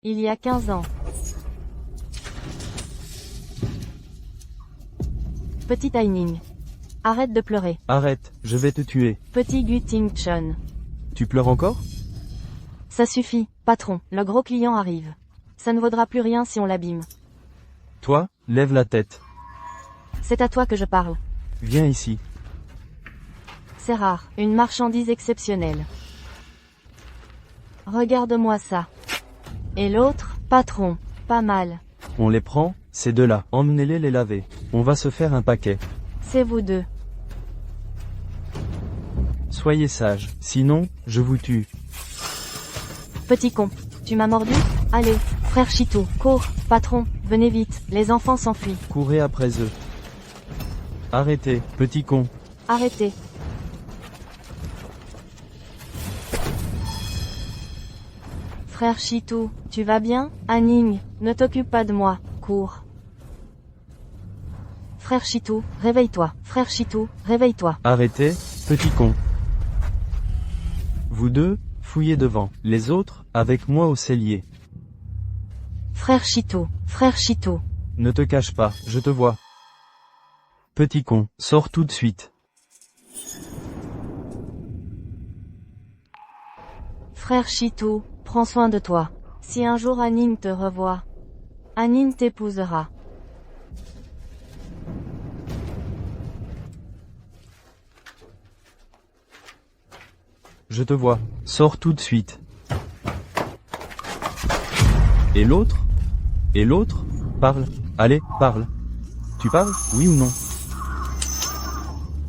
Il y a 15 ans. Petit Aining. Arrête de pleurer. Arrête, je vais te tuer. Petit Gu Ting-chun. Tu pleures encore? Ça suffit, patron, le gros client arrive. Ça ne vaudra plus rien si on l'abîme. Toi, lève la tête. C'est à toi que je parle. Viens ici. C'est rare, une marchandise exceptionnelle. Regarde-moi ça. Et l'autre, patron, pas mal. On les prend, ces deux-là. Emmenez-les les laver. On va se faire un paquet. C'est vous deux. Soyez sages, sinon, je vous tue. Petit con, tu m'as mordu? Allez, frère Chito, cours, patron, venez vite, les enfants s'enfuient. Courez après eux. Arrêtez, petit con. Arrêtez. Frère Chito, tu vas bien? Anning, ne t'occupe pas de moi, cours. Frère Chito, réveille-toi. Frère Chito, réveille-toi. Arrêtez, petit con. Vous deux, fouillez devant. Les autres, avec moi au cellier. Frère Chito, frère Chito. Ne te cache pas, je te vois. Petit con, sors tout de suite. Frère Chito, prends soin de toi. Si un jour Anning te revoit, Anning t'épousera. Je te vois, sors tout de suite. Et l'autre? Et l'autre? Parle, allez, parle. Tu parles, oui ou non?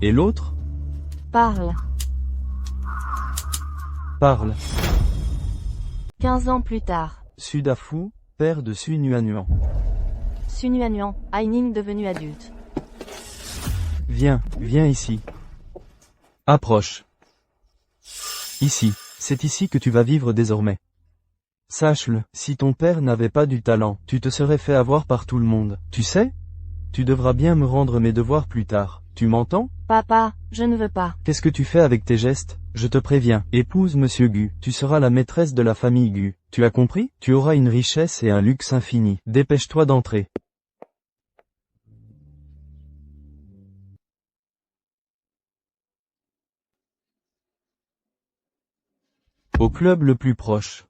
Et l'autre? Parle. Parle. 15 ans plus tard. Sudafu, père de Sui Nuanuan. Sunuanuan, Aining devenu adulte. Viens, viens ici. Approche. Ici, c'est ici que tu vas vivre désormais. Sache-le, si ton père n'avait pas du talent, tu te serais fait avoir par tout le monde. Tu sais? Tu devras bien me rendre mes devoirs plus tard. Tu m'entends? Papa, je ne veux pas. Qu'est-ce que tu fais avec tes gestes? Je te préviens, épouse Monsieur Gu, tu seras la maîtresse de la famille Gu. Tu as compris? Tu auras une richesse et un luxe infini. Dépêche-toi d'entrer. Au club le plus proche.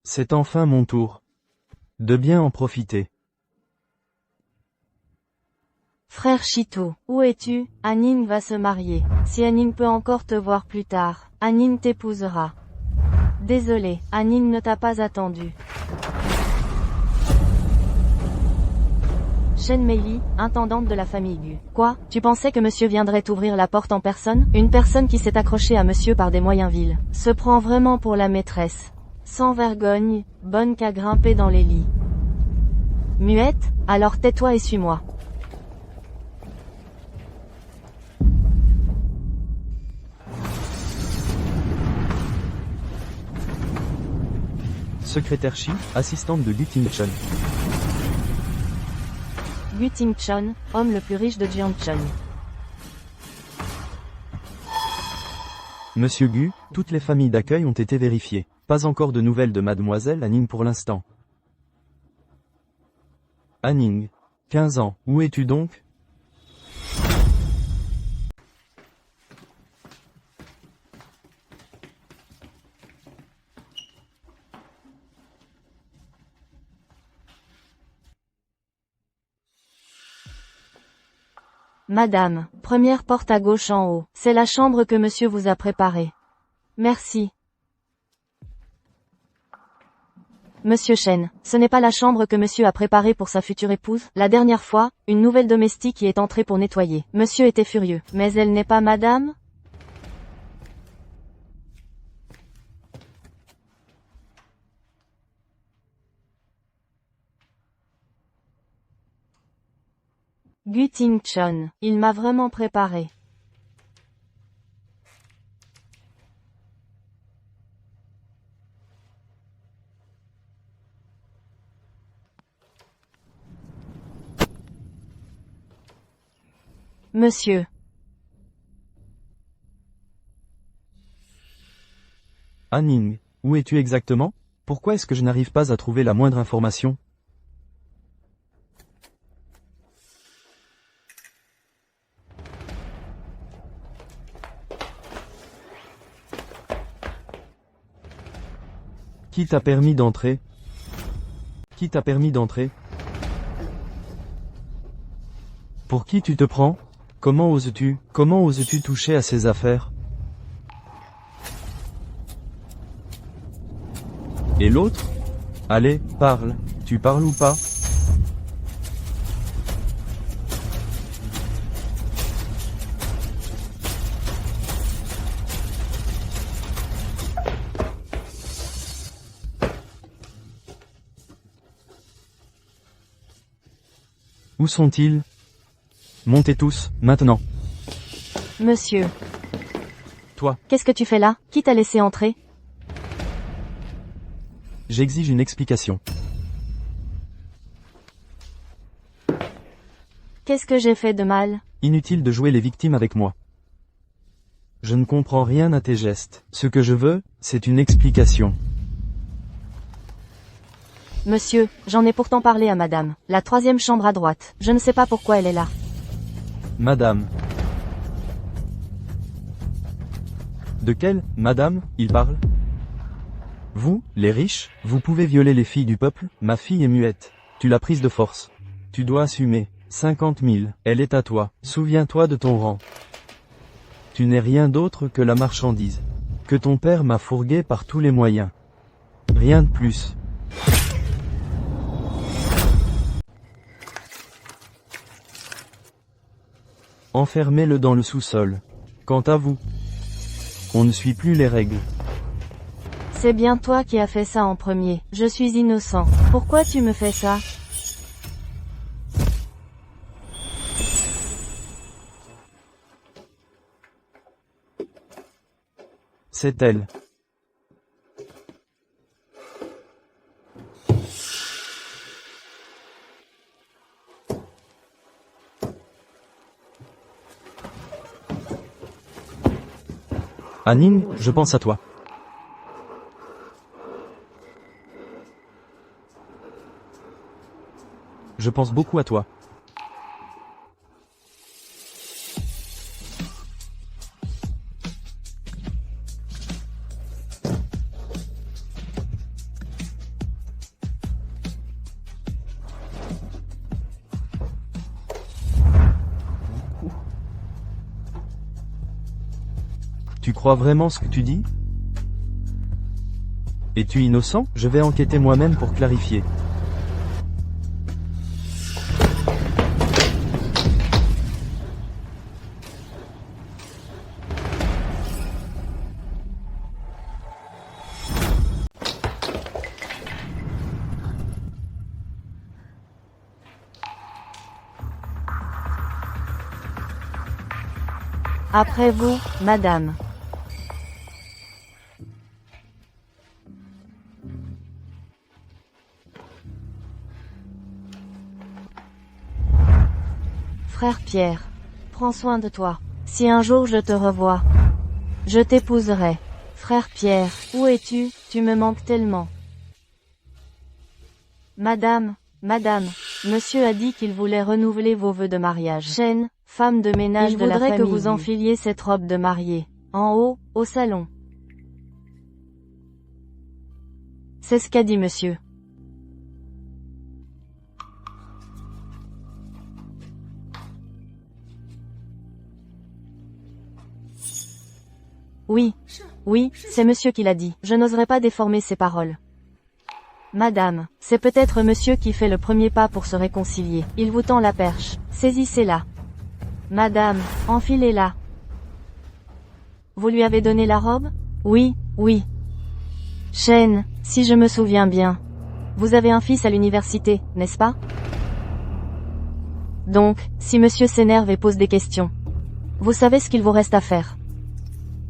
C'est enfin mon tour. De bien en profiter. Frère Chito, où es-tu? Anning va se marier. Si Anning peut encore te voir plus tard, Anning t'épousera. Désolé, Anning ne t'a pas attendu. Shen Meili, intendante de la famille Gu. Quoi? Tu pensais que monsieur viendrait t'ouvrir la porte en personne? Une personne qui s'est accrochée à monsieur par des moyens vils. Se prend vraiment pour la maîtresse. Sans vergogne, bonne qu'à grimper dans les lits. Muette? Alors tais-toi et suis-moi. Secrétaire Shi, assistante de Gu Ting-chun. Gu Ting-chun, homme le plus riche de Jiangchun. Monsieur Gu, toutes les familles d'accueil ont été vérifiées. Pas encore de nouvelles de mademoiselle Anning pour l'instant. Anning. 15 ans, où es-tu donc? Madame, première porte à gauche en haut. C'est la chambre que monsieur vous a préparée. Merci. Monsieur Shen, ce n'est pas la chambre que monsieur a préparée pour sa future épouse. La dernière fois, une nouvelle domestique y est entrée pour nettoyer. Monsieur était furieux. Mais elle n'est pas madame? Gu Ting-chun, il m'a vraiment préparé. Monsieur. Anning, Où es-tu exactement? Pourquoi est-ce que je n'arrive pas à trouver la moindre information? Qui t'a permis d'entrer? Qui t'a permis d'entrer? Pour qui tu te prends? Comment oses-tu toucher à ces affaires? Et l'autre? Allez, parle. Tu parles ou pas? Où sont-ils? Montez tous, maintenant. Monsieur. Toi. Qu'est-ce que tu fais là? Qui t'a laissé entrer? J'exige une explication. Qu'est-ce que j'ai fait de mal? Inutile de jouer les victimes avec moi. Je ne comprends rien à tes gestes. Ce que je veux, c'est une explication. Monsieur, j'en ai pourtant parlé à madame. La 3e chambre à droite. Je ne sais pas pourquoi elle est là. Madame. De quelle, madame, il parle? Vous, les riches, vous pouvez violer les filles du peuple, ma fille est muette. Tu l'as prise de force. Tu dois assumer. 50 000, elle est à toi. Souviens-toi de ton rang. Tu n'es rien d'autre que la marchandise. Que ton père m'a fourgué par tous les moyens. Rien de plus. Enfermez-le dans le sous-sol. Quant à vous, on ne suit plus les règles. C'est bien toi qui as fait ça en premier. Je suis innocent. Pourquoi tu me fais ça? C'est elle. Anine, je pense à toi. Je pense beaucoup à toi. Tu crois vraiment ce que tu dis? Es-tu innocent? Je vais enquêter moi-même pour clarifier. Après vous, madame. Frère Pierre, prends soin de toi. Si un jour je te revois, je t'épouserai. Frère Pierre, où es-tu? Tu me manques tellement. Madame, monsieur a dit qu'il voulait renouveler vos vœux de mariage. Chêne, femme de ménage de la famille. Il voudrait que vous enfiliez cette robe de mariée. En haut, au salon. C'est ce qu'a dit monsieur. Oui, c'est monsieur qui l'a dit. Je n'oserais pas déformer ses paroles. Madame, c'est peut-être monsieur qui fait le premier pas pour se réconcilier. Il vous tend la perche. Saisissez-la. Madame, enfilez-la. Vous lui avez donné la robe? Oui. Chêne, si je me souviens bien. Vous avez un fils à l'université, n'est-ce pas? Donc, si monsieur s'énerve et pose des questions, vous savez ce qu'il vous reste à faire.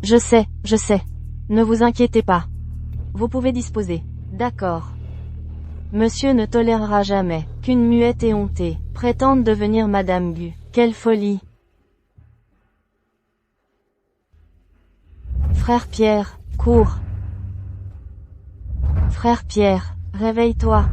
Je sais. Ne vous inquiétez pas. Vous pouvez disposer. D'accord. Monsieur ne tolérera jamais qu'une muette éhontée prétende devenir Madame Gu. Quelle folie. Frère Pierre, cours. Frère Pierre, réveille-toi.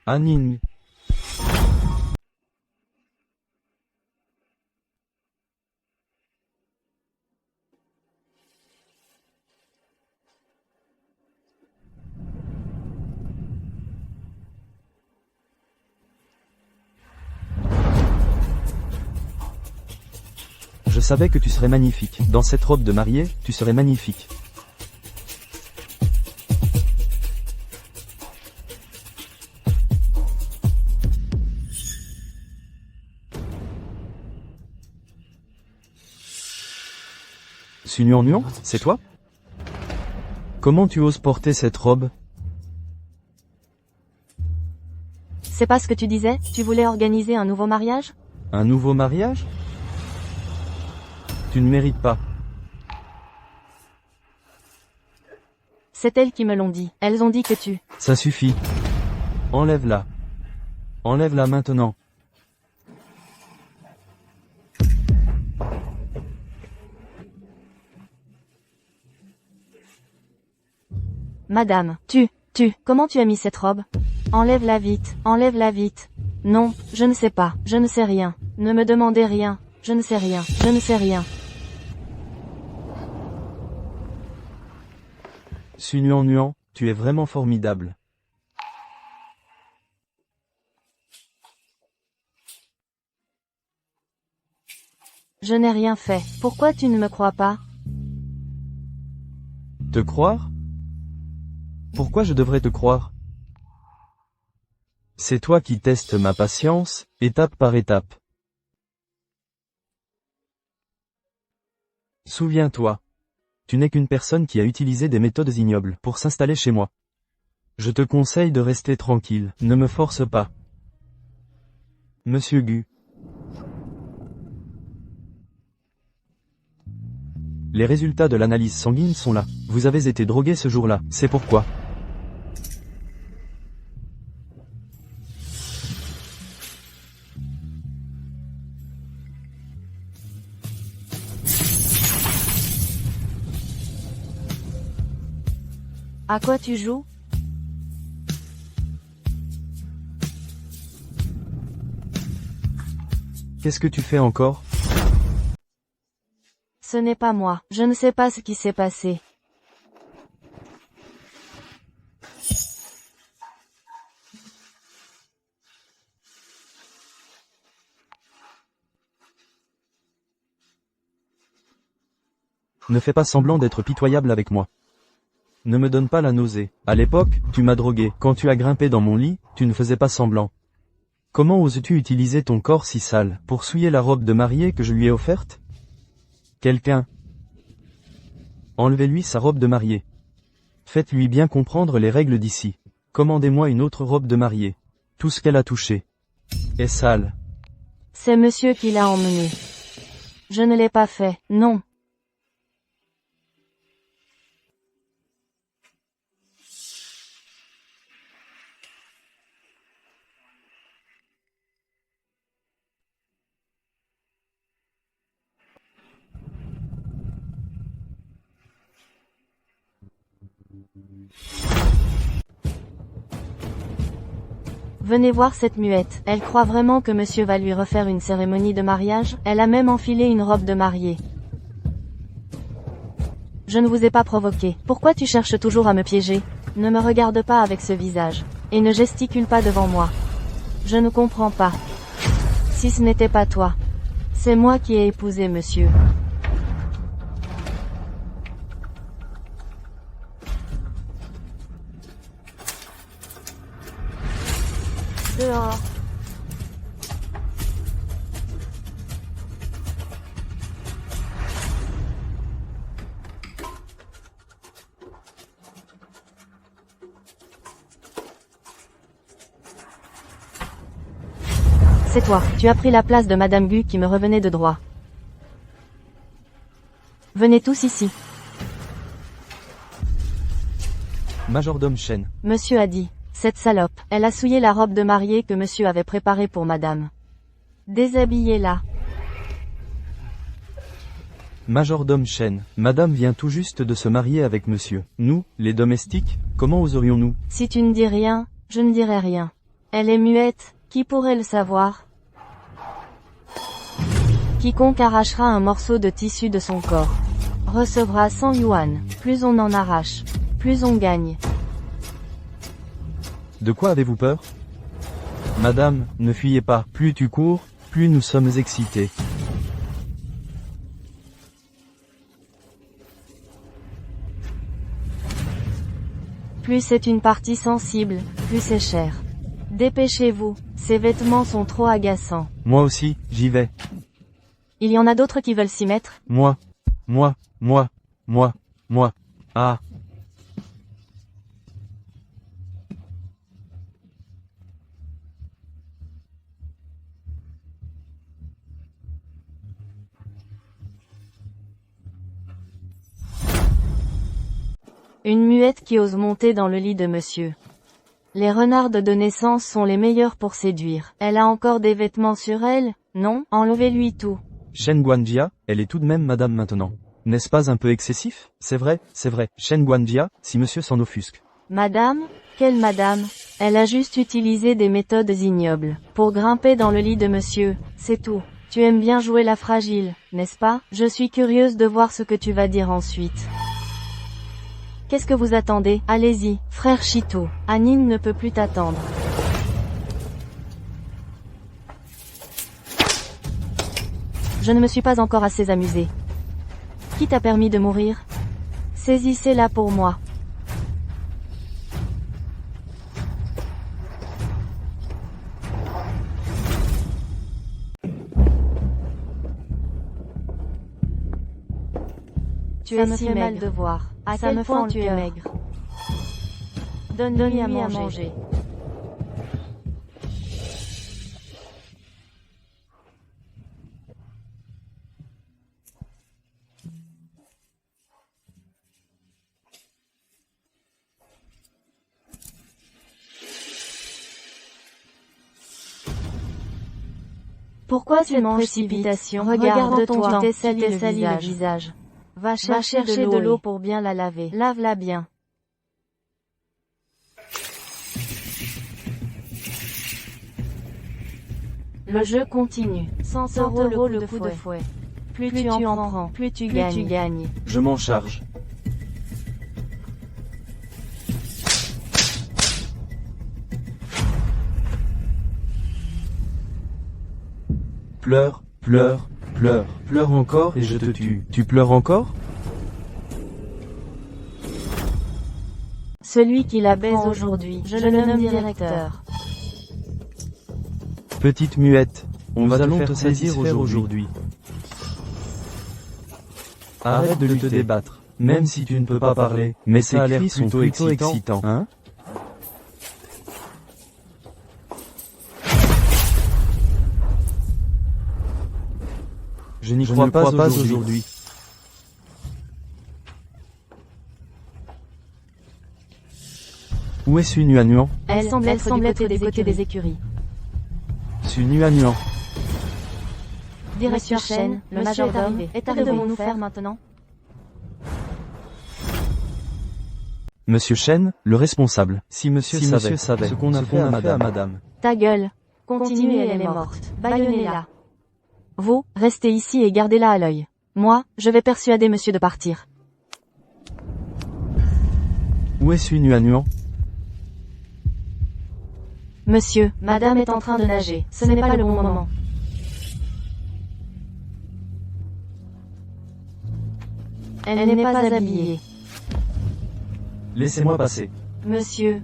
Anning. Je savais que tu serais magnifique. Dans cette robe de mariée, tu serais magnifique. Sunuan, c'est toi? Comment tu oses porter cette robe? C'est pas ce que tu disais? Tu voulais organiser un nouveau mariage? Un nouveau mariage? Tu ne mérites pas. C'est elles qui me l'ont dit. Elles ont dit que tu... Ça suffit. Enlève-la. Enlève-la maintenant. Madame, comment tu as mis cette robe? Enlève-la vite, enlève-la vite. Non, je ne sais pas, je ne sais rien. Ne me demandez rien, je ne sais rien, je ne sais rien. Sunuan, tu es vraiment formidable. Je n'ai rien fait. Pourquoi tu ne me crois pas? Te croire? Pourquoi je devrais te croire? C'est toi qui testes ma patience, étape par étape. Souviens-toi. Tu n'es qu'une personne qui a utilisé des méthodes ignobles pour s'installer chez moi. Je te conseille de rester tranquille, ne me force pas. Monsieur Gu. Les résultats de l'analyse sanguine sont là. Vous avez été drogué ce jour-là, c'est pourquoi. À quoi tu joues? Qu'est-ce que tu fais encore? Ce n'est pas moi. Je ne sais pas ce qui s'est passé. Ne fais pas semblant d'être pitoyable avec moi. Ne me donne pas la nausée. À l'époque, tu m'as drogué. Quand tu as grimpé dans mon lit, tu ne faisais pas semblant. Comment oses-tu utiliser ton corps si sale pour souiller la robe de mariée que je lui ai offerte? Quelqu'un. Enlevez-lui sa robe de mariée. Faites-lui bien comprendre les règles d'ici. Commandez-moi une autre robe de mariée. Tout ce qu'elle a touché est sale. C'est monsieur qui l'a emmené. Je ne l'ai pas fait, non. Venez voir cette muette. Elle croit vraiment que monsieur va lui refaire une cérémonie de mariage. Elle a même enfilé une robe de mariée. Je ne vous ai pas provoqué. Pourquoi tu cherches toujours à me piéger? Ne me regarde pas avec ce visage. Et ne gesticule pas devant moi. Je ne comprends pas. Si ce n'était pas toi. C'est moi qui ai épousé monsieur. Dehors. C'est toi, tu as pris la place de Madame Gu qui me revenait de droit. Venez tous ici. Majordome Shen. Monsieur a dit, cette salope, elle a souillé la robe de mariée que monsieur avait préparée pour madame. Déshabillez-la. Majordome Shen. Madame vient tout juste de se marier avec monsieur. Nous, les domestiques, comment oserions-nous? Si tu ne dis rien, je ne dirai rien. Elle est muette, qui pourrait le savoir? Quiconque arrachera un morceau de tissu de son corps recevra 100 yuan. Plus on en arrache, plus on gagne. De quoi avez-vous peur? Madame, ne fuyez pas. Plus tu cours, plus nous sommes excités. Plus c'est une partie sensible, plus c'est cher. Dépêchez-vous, ces vêtements sont trop agaçants. Moi aussi, j'y vais. Il y en a d'autres qui veulent s'y mettre? Moi. Ah. Une muette qui ose monter dans le lit de monsieur. Les renardes de naissance sont les meilleurs pour séduire. Elle a encore des vêtements sur elle? Non, enlevez-lui tout. Shen Guanjia, elle est tout de même madame maintenant. N'est-ce pas un peu excessif? C'est vrai. Shen Guanjia, si monsieur s'en offusque. Madame? Quelle madame? Elle a juste utilisé des méthodes ignobles. Pour grimper dans le lit de monsieur, c'est tout. Tu aimes bien jouer la fragile, n'est-ce pas? Je suis curieuse de voir ce que tu vas dire ensuite. Qu'est-ce que vous attendez? Allez-y, frère Chito. Anine ne peut plus t'attendre. Je ne me suis pas encore assez amusée. Qui t'a permis de mourir? Saisissez-la pour moi. Tu es si mal de voir. À quel point tu es maigre. Donne-lui à manger. Pourquoi tu manges précipitation? Regarde-toi, tu t'es sali le visage. Va chercher de l'eau pour bien la laver. Lave-la bien. Le jeu continue. 100 € le coup de fouet. Plus tu en prends, plus tu gagnes. Je m'en charge. Pleure encore et je te tue. Tu pleures encore? Celui qui la baise aujourd'hui, je le nomme directeur. Petite muette, on va te saisir aujourd'hui. Arrête de te débattre, même si tu ne peux pas parler, mais ces cris sont plutôt excitants, hein? Je n'y crois pas aujourd'hui. Où est Su Nuanuan? Elle semble être des côtés des écuries. Su Nuanuan. Direction Shen, le majordome est arrivé. Que devons-nous faire maintenant? Monsieur Shen, le responsable. Si monsieur savait ce qu'on a fait à madame. Ta gueule. Continuez, elle est morte. Bâillonnez-la. Vous, restez ici et gardez-la à l'œil. Moi, je vais persuader monsieur de partir. Où est Su Nuanuan? Monsieur, madame est en train de nager. Ce n'est pas le bon moment. Elle n'est pas habillée. Laissez-moi passer. Monsieur.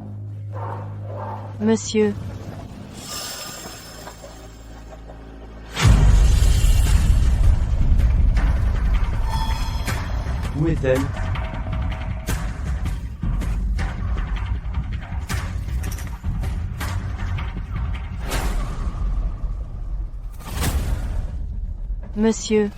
Où est-elle? Monsieur.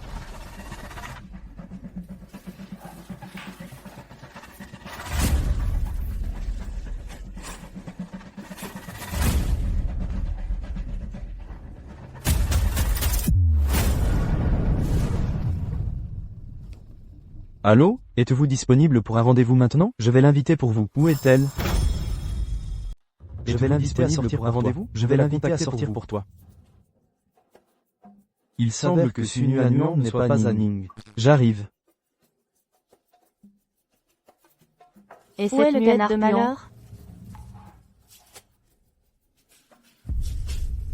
Allô? Êtes-vous disponible pour un rendez-vous maintenant? Je vais l'inviter pour vous. Où est-elle? Je vais l'inviter à sortir pour un rendez-vous. Je vais l'inviter à sortir pour toi. Il semble que Sunu Anuan n'est pas à Ning. J'arrive. Et cette nuette de malheur?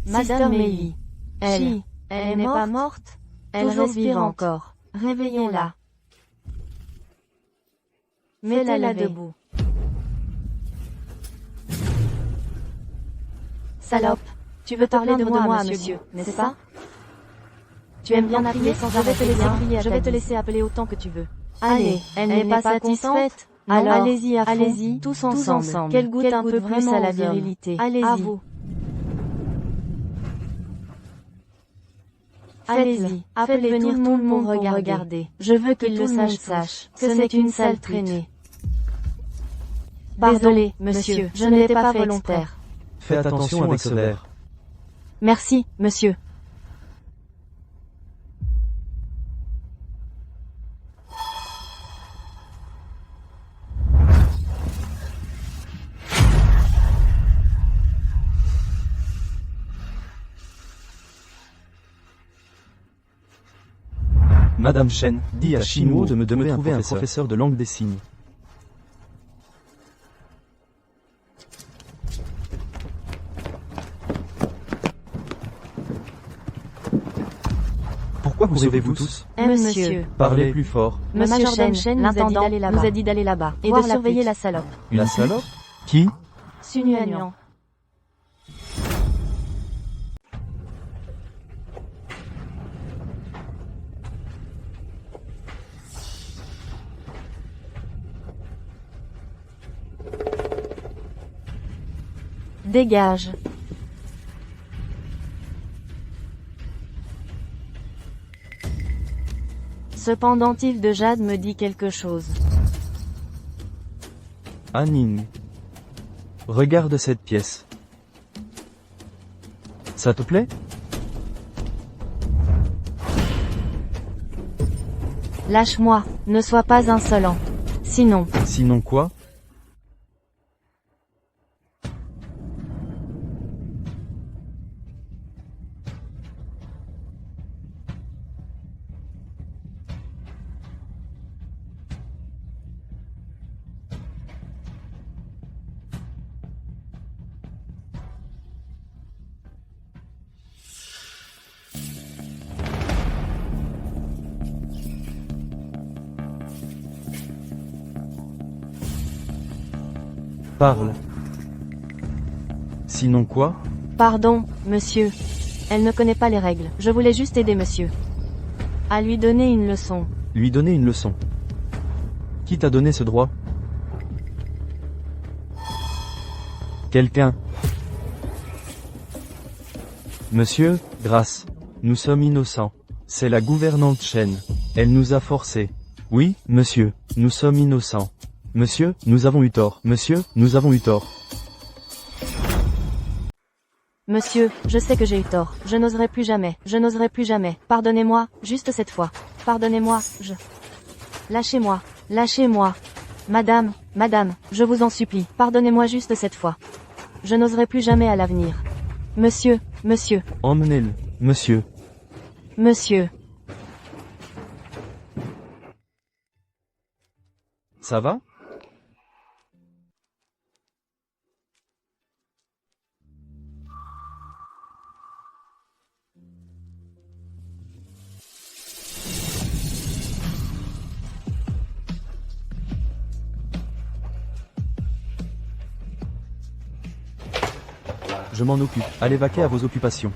Madame Meili. Elle n'est pas morte. Elle respire encore. Réveillons-la. Mettez-la debout. Salope, tu veux parler de moi à monsieur, n'est-ce pas? Tu aimes bien appeler sans arrêter les crier. Je vais te laisser appeler autant que tu veux. Allez, elle n'est pas satisfaite? Alors, allez-y à fond, allez-y, tous ensemble. Qu'elle goûte un peu plus à la virilité. Allez-y. Allez-y, appelez venir tout le monde pour regarder. Je veux qu'il le sache que c'est une sale traînée. Désolé, monsieur, je n'étais pas volontaire. Faites attention avec ce verre. Merci, monsieur. Madame Chen, dis à Shinwo de me trouver un professeur de langue des signes. Pourquoi courez-vous tous? Monsieur. Parlez plus fort. Monsieur Chen, l'intendant, nous a dit d'aller là-bas et de surveiller la salope. La salope? Qui? Sunu Anuan. Dégage. Ce pendentif de jade me dit quelque chose. Anning. Regarde cette pièce. Ça te plaît? Lâche-moi, ne sois pas insolent. Sinon. Sinon quoi? Parle. Sinon quoi? Pardon, monsieur. Elle ne connaît pas les règles. Je voulais juste aider monsieur. À lui donner une leçon. Lui donner une leçon. Qui t'a donné ce droit? Quelqu'un. Monsieur, grâce. Nous sommes innocents. C'est la gouvernante Chen. Elle nous a forcés. Oui, monsieur, nous sommes innocents. Monsieur, nous avons eu tort. Monsieur, nous avons eu tort. Monsieur, je sais que j'ai eu tort. Je n'oserai plus jamais. Je n'oserai plus jamais. Pardonnez-moi, juste cette fois. Pardonnez-moi, Lâchez-moi. Lâchez-moi. Madame, madame, je vous en supplie. Pardonnez-moi juste cette fois. Je n'oserai plus jamais à l'avenir. Monsieur, monsieur. Emmenez-le, monsieur. Monsieur. Ça va? Je m'en occupe. Allez vaquer à vos occupations.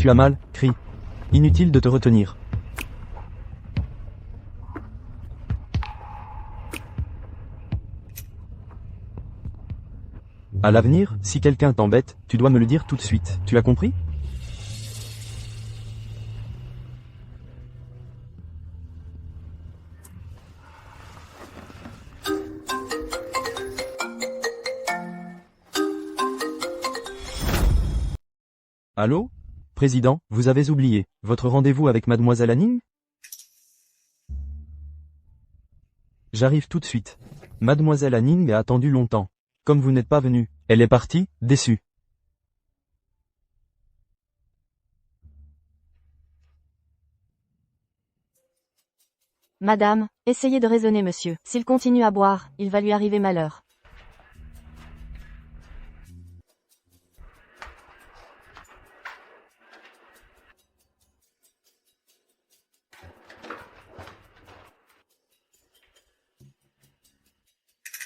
tu as mal, crie. Inutile de te retenir. À l'avenir, si quelqu'un t'embête, tu dois me le dire tout de suite. Tu as compris? Allô? Président, vous avez oublié votre rendez-vous avec Mademoiselle Anning? J'arrive tout de suite. Mademoiselle Anning a attendu longtemps. Comme vous n'êtes pas venu, elle est partie, déçue. Madame, essayez de raisonner monsieur. S'il continue à boire, il va lui arriver malheur.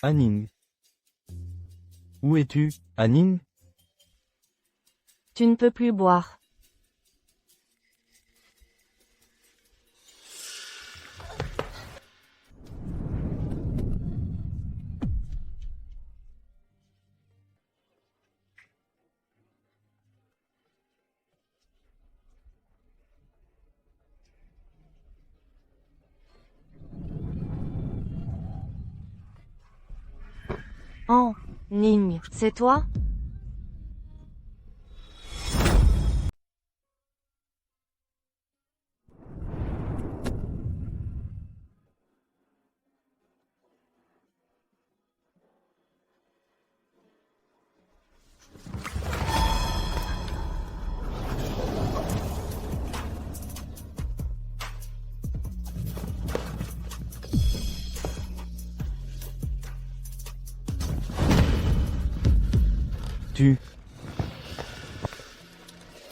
Anning. Où es-tu, Anning? Tu ne peux plus boire. Oh, Ning, c'est toi?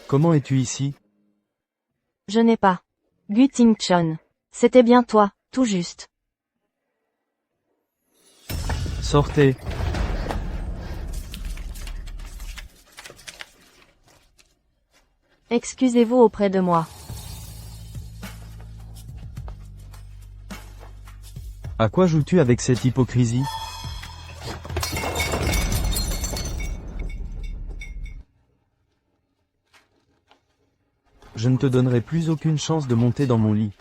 Comment es-tu ici? Je n'ai pas. Gu Ting-chun. C'était bien toi, tout juste. Sortez. Excusez-vous auprès de moi. À quoi joues-tu avec cette hypocrisie? Je ne te donnerai plus aucune chance de monter dans mon lit.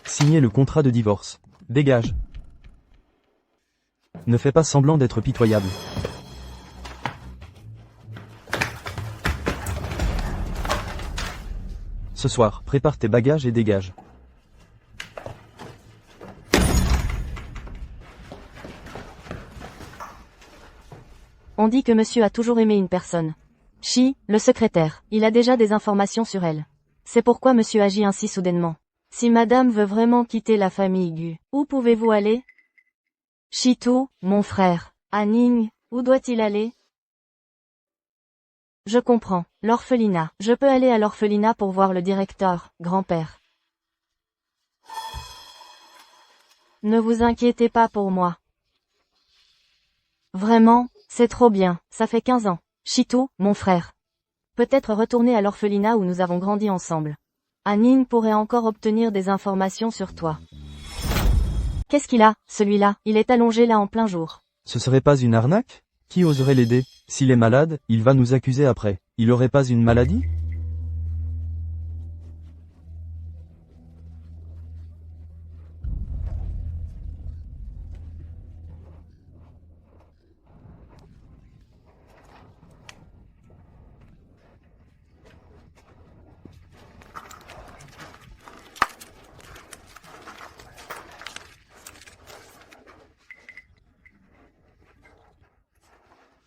Signez le contrat de divorce. Dégage. Ne fais pas semblant d'être pitoyable. Ce soir, prépare tes bagages et dégage. On dit que monsieur a toujours aimé une personne. Chi, le secrétaire, il a déjà des informations sur elle. C'est pourquoi monsieur agit ainsi soudainement. Si madame veut vraiment quitter la famille Gu, où pouvez-vous aller? Chitou, mon frère. Anning, où doit-il aller? Je comprends, l'orphelinat. Je peux aller à l'orphelinat pour voir le directeur, grand-père. Ne vous inquiétez pas pour moi. Vraiment, c'est trop bien, ça fait 15 ans. Chitou, mon frère. Peut-être retourner à l'orphelinat où nous avons grandi ensemble. Anning pourrait encore obtenir des informations sur toi. Qu'est-ce qu'il a, celui-là? Il est allongé là en plein jour. Ce serait pas une arnaque? Qui oserait l'aider? S'il est malade, il va nous accuser après. Il aurait pas une maladie?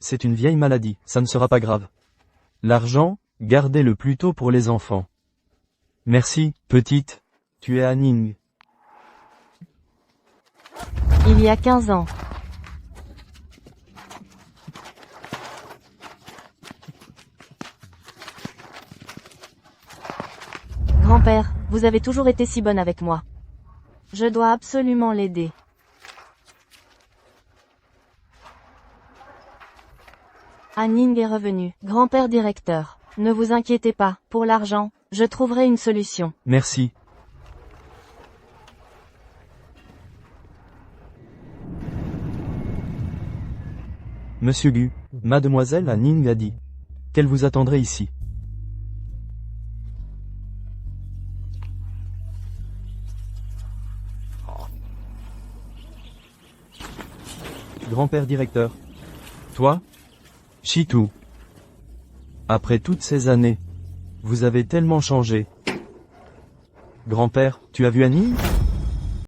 C'est une vieille maladie, ça ne sera pas grave. L'argent, gardez-le plutôt pour les enfants. Merci, petite. Tu es Anning. Il y a 15 ans. Grand-père, vous avez toujours été si bonne avec moi. Je dois absolument l'aider. Anning est revenu. Grand-père directeur. Ne vous inquiétez pas, pour l'argent, je trouverai une solution. Merci. Monsieur Gu, mademoiselle Anning a dit qu'elle vous attendrait ici. Grand-père directeur. Toi? Chitou. Après toutes ces années, vous avez tellement changé. Grand-père, tu as vu Annie?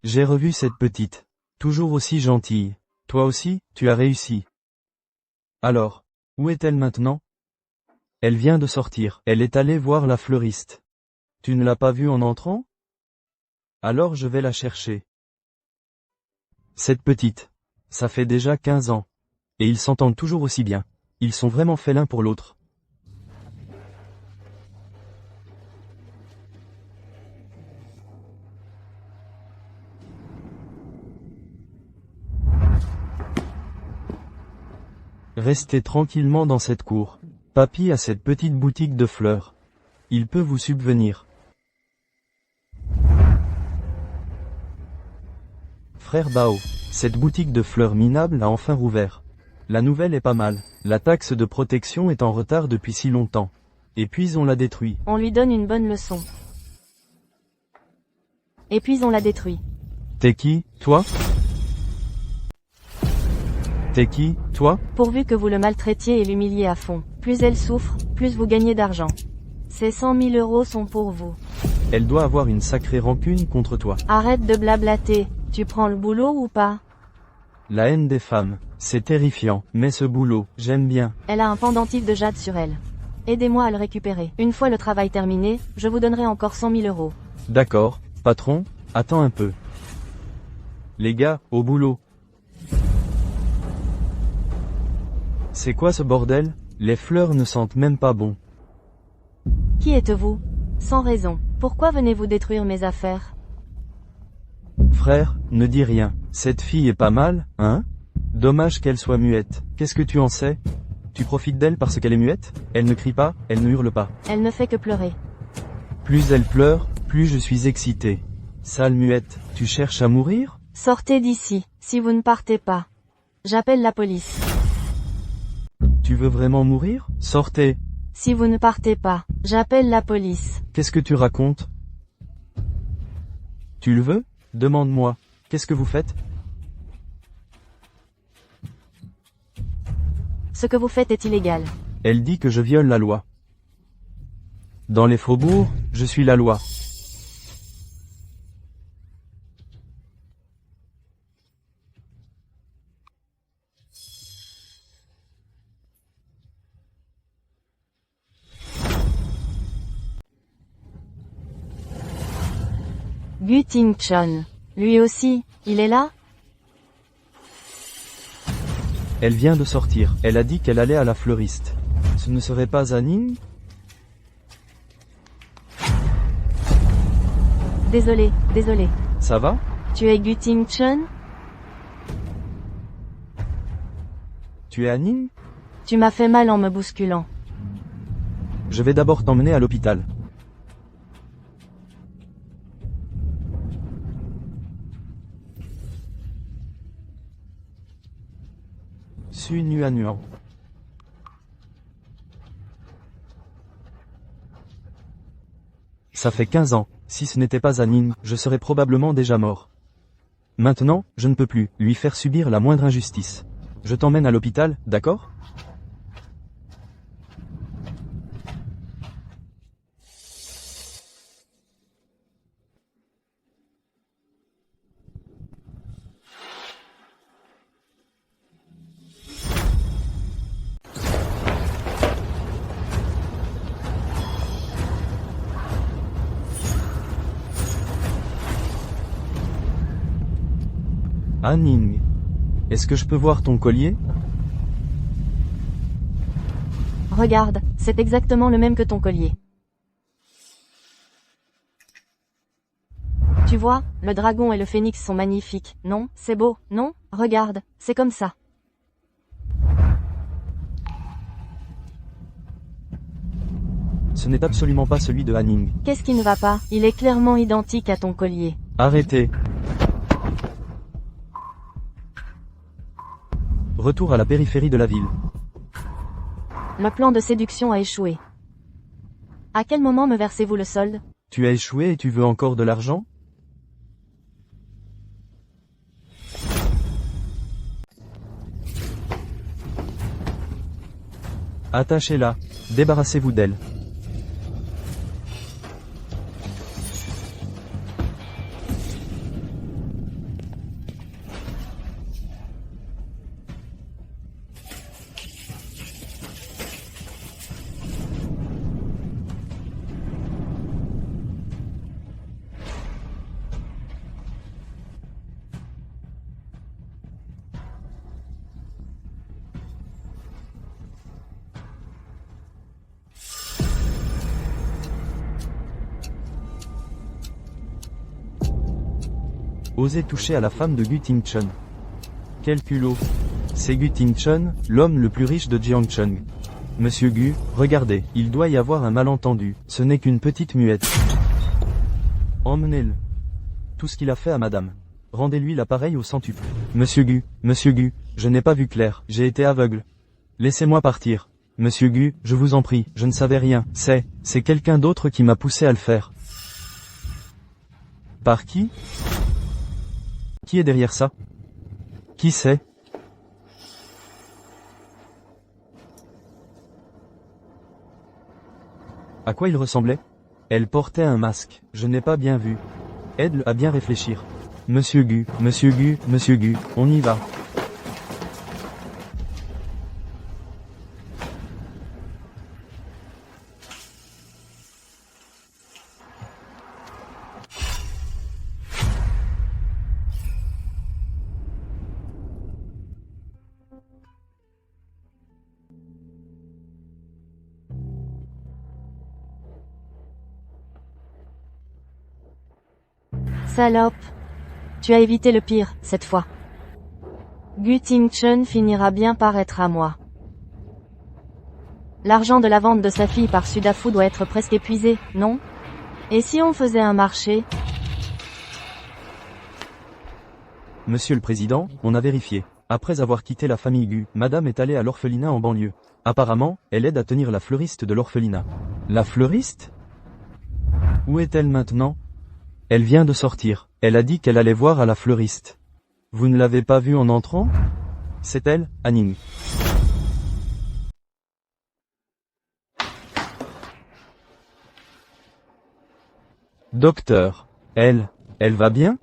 J'ai revu cette petite. Toujours aussi gentille. Toi aussi, tu as réussi. Alors, où est-elle maintenant? Elle vient de sortir. Elle est allée voir la fleuriste. Tu ne l'as pas vue en entrant? Alors je vais la chercher. Cette petite. Ça fait déjà 15 ans. Et ils s'entendent toujours aussi bien. Ils sont vraiment faits l'un pour l'autre. Restez tranquillement dans cette cour. Papy a cette petite boutique de fleurs. Il peut vous subvenir. Frère Bao, cette boutique de fleurs minables a enfin rouvert. La nouvelle est pas mal. La taxe de protection est en retard depuis si longtemps. Et puis on l'a détruit. On lui donne une bonne leçon. Et puis on la détruit. T'es qui, toi? T'es qui, toi? Pourvu que vous le maltraitiez et l'humiliez à fond. Plus elle souffre, plus vous gagnez d'argent. Ces 100 000 euros sont pour vous. Elle doit avoir une sacrée rancune contre toi. Arrête de blablater. Tu prends le boulot ou pas? La haine des femmes, c'est terrifiant, mais ce boulot, j'aime bien. Elle a un pendentif de jade sur elle. Aidez-moi à le récupérer. Une fois le travail terminé, je vous donnerai encore 100 000 euros. D'accord, patron, attends un peu. Les gars, au boulot. C'est quoi ce bordel? Les fleurs ne sentent même pas bon. Qui êtes-vous? Sans raison. Pourquoi venez-vous détruire mes affaires? Frère, ne dis rien. Cette fille est pas mal, hein? Dommage qu'elle soit muette. Qu'est-ce que tu en sais? Tu profites d'elle parce qu'elle est muette? Elle ne crie pas, elle ne hurle pas. Elle ne fait que pleurer. Plus elle pleure, plus je suis excité. Sale muette, tu cherches à mourir? Sortez d'ici, si vous ne partez pas. J'appelle la police. Tu veux vraiment mourir? Sortez. Si vous ne partez pas, j'appelle la police. Qu'est-ce que tu racontes? Tu le veux? Demande-moi. Qu'est-ce que vous faites? Ce que vous faites est illégal. Elle dit que je viole la loi. Dans les faubourgs, je suis la loi. Gu Ting-chun. Lui aussi, il est là? Elle vient de sortir. Elle a dit qu'elle allait à la fleuriste. Ce ne serait pas Anning? Désolé. Ça va? Tu es Gu Ting-chun? Tu es Anning? Tu m'as fait mal en me bousculant. Je vais d'abord t'emmener à l'hôpital. Su nu à nuant. Ça fait 15 ans. Si ce n'était pas Anning, je serais probablement déjà mort. Maintenant, je ne peux plus lui faire subir la moindre injustice. Je t'emmène à l'hôpital, d'accord? Anning. Est-ce que je peux voir ton collier? Regarde, c'est exactement le même que ton collier. Tu vois, le dragon et le phénix sont magnifiques, non? C'est beau, non? Regarde, c'est comme ça. Ce n'est absolument pas celui de Hanning. Qu'est-ce qui ne va pas? Il est clairement identique à ton collier. Arrêtez. Retour à la périphérie de la ville. Le plan de séduction a échoué. À quel moment me versez-vous le solde? Tu as échoué et tu veux encore de l'argent? Attachez-la. Débarrassez-vous d'elle. Osez toucher à la femme de Gu Ting-chun. Quel culot. C'est Gu Ting-chun, l'homme le plus riche de Jiangcheng. Monsieur Gu, regardez, il doit y avoir un malentendu, ce n'est qu'une petite muette. Emmenez-le. Tout ce qu'il a fait à madame. Rendez-lui l'appareil au centuple. Monsieur Gu, je n'ai pas vu clair, j'ai été aveugle. Laissez-moi partir. Monsieur Gu, je vous en prie, je ne savais rien, c'est quelqu'un d'autre qui m'a poussé à le faire. Par qui? Qui est derrière ça? Qui c'est? À quoi il ressemblait? Elle portait un masque, je n'ai pas bien vu. Aide-le à bien réfléchir. Monsieur Gu, on y va. Salope. Tu as évité le pire, cette fois. Gu Ting-chun finira bien par être à moi. L'argent de la vente de sa fille par Sudafu doit être presque épuisé, non? Et si on faisait un marché? Monsieur le Président, on a vérifié. Après avoir quitté la famille Gu, madame est allée à l'orphelinat en banlieue. Apparemment, elle aide à tenir la fleuriste de l'orphelinat. La fleuriste? Où est-elle maintenant? Elle vient de sortir. Elle a dit qu'elle allait voir à la fleuriste. Vous ne l'avez pas vue en entrant? C'est elle, Hanning. Docteur. Elle va bien?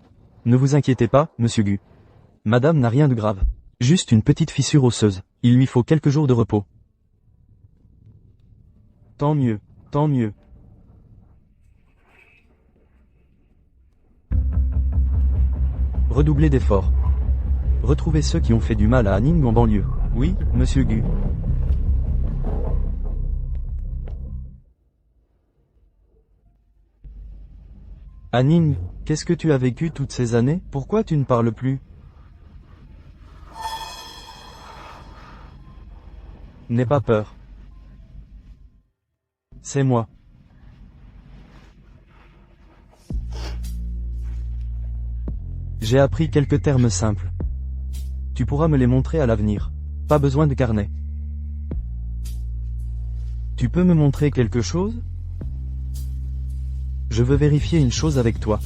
Ne vous inquiétez pas, monsieur Gu. Madame n'a rien de grave. Juste une petite fissure osseuse. Il lui faut quelques jours de repos. Tant mieux, tant mieux. Redoublez d'efforts. Retrouvez ceux qui ont fait du mal à Hanning en banlieue. Oui, monsieur Gu. Hanning, qu'est-ce que tu as vécu toutes ces années? Pourquoi tu ne parles plus? N'aie pas peur. C'est moi. J'ai appris quelques termes simples. Tu pourras me les montrer à l'avenir. Pas besoin de carnet. Tu peux me montrer quelque chose? Je veux vérifier une chose avec toi.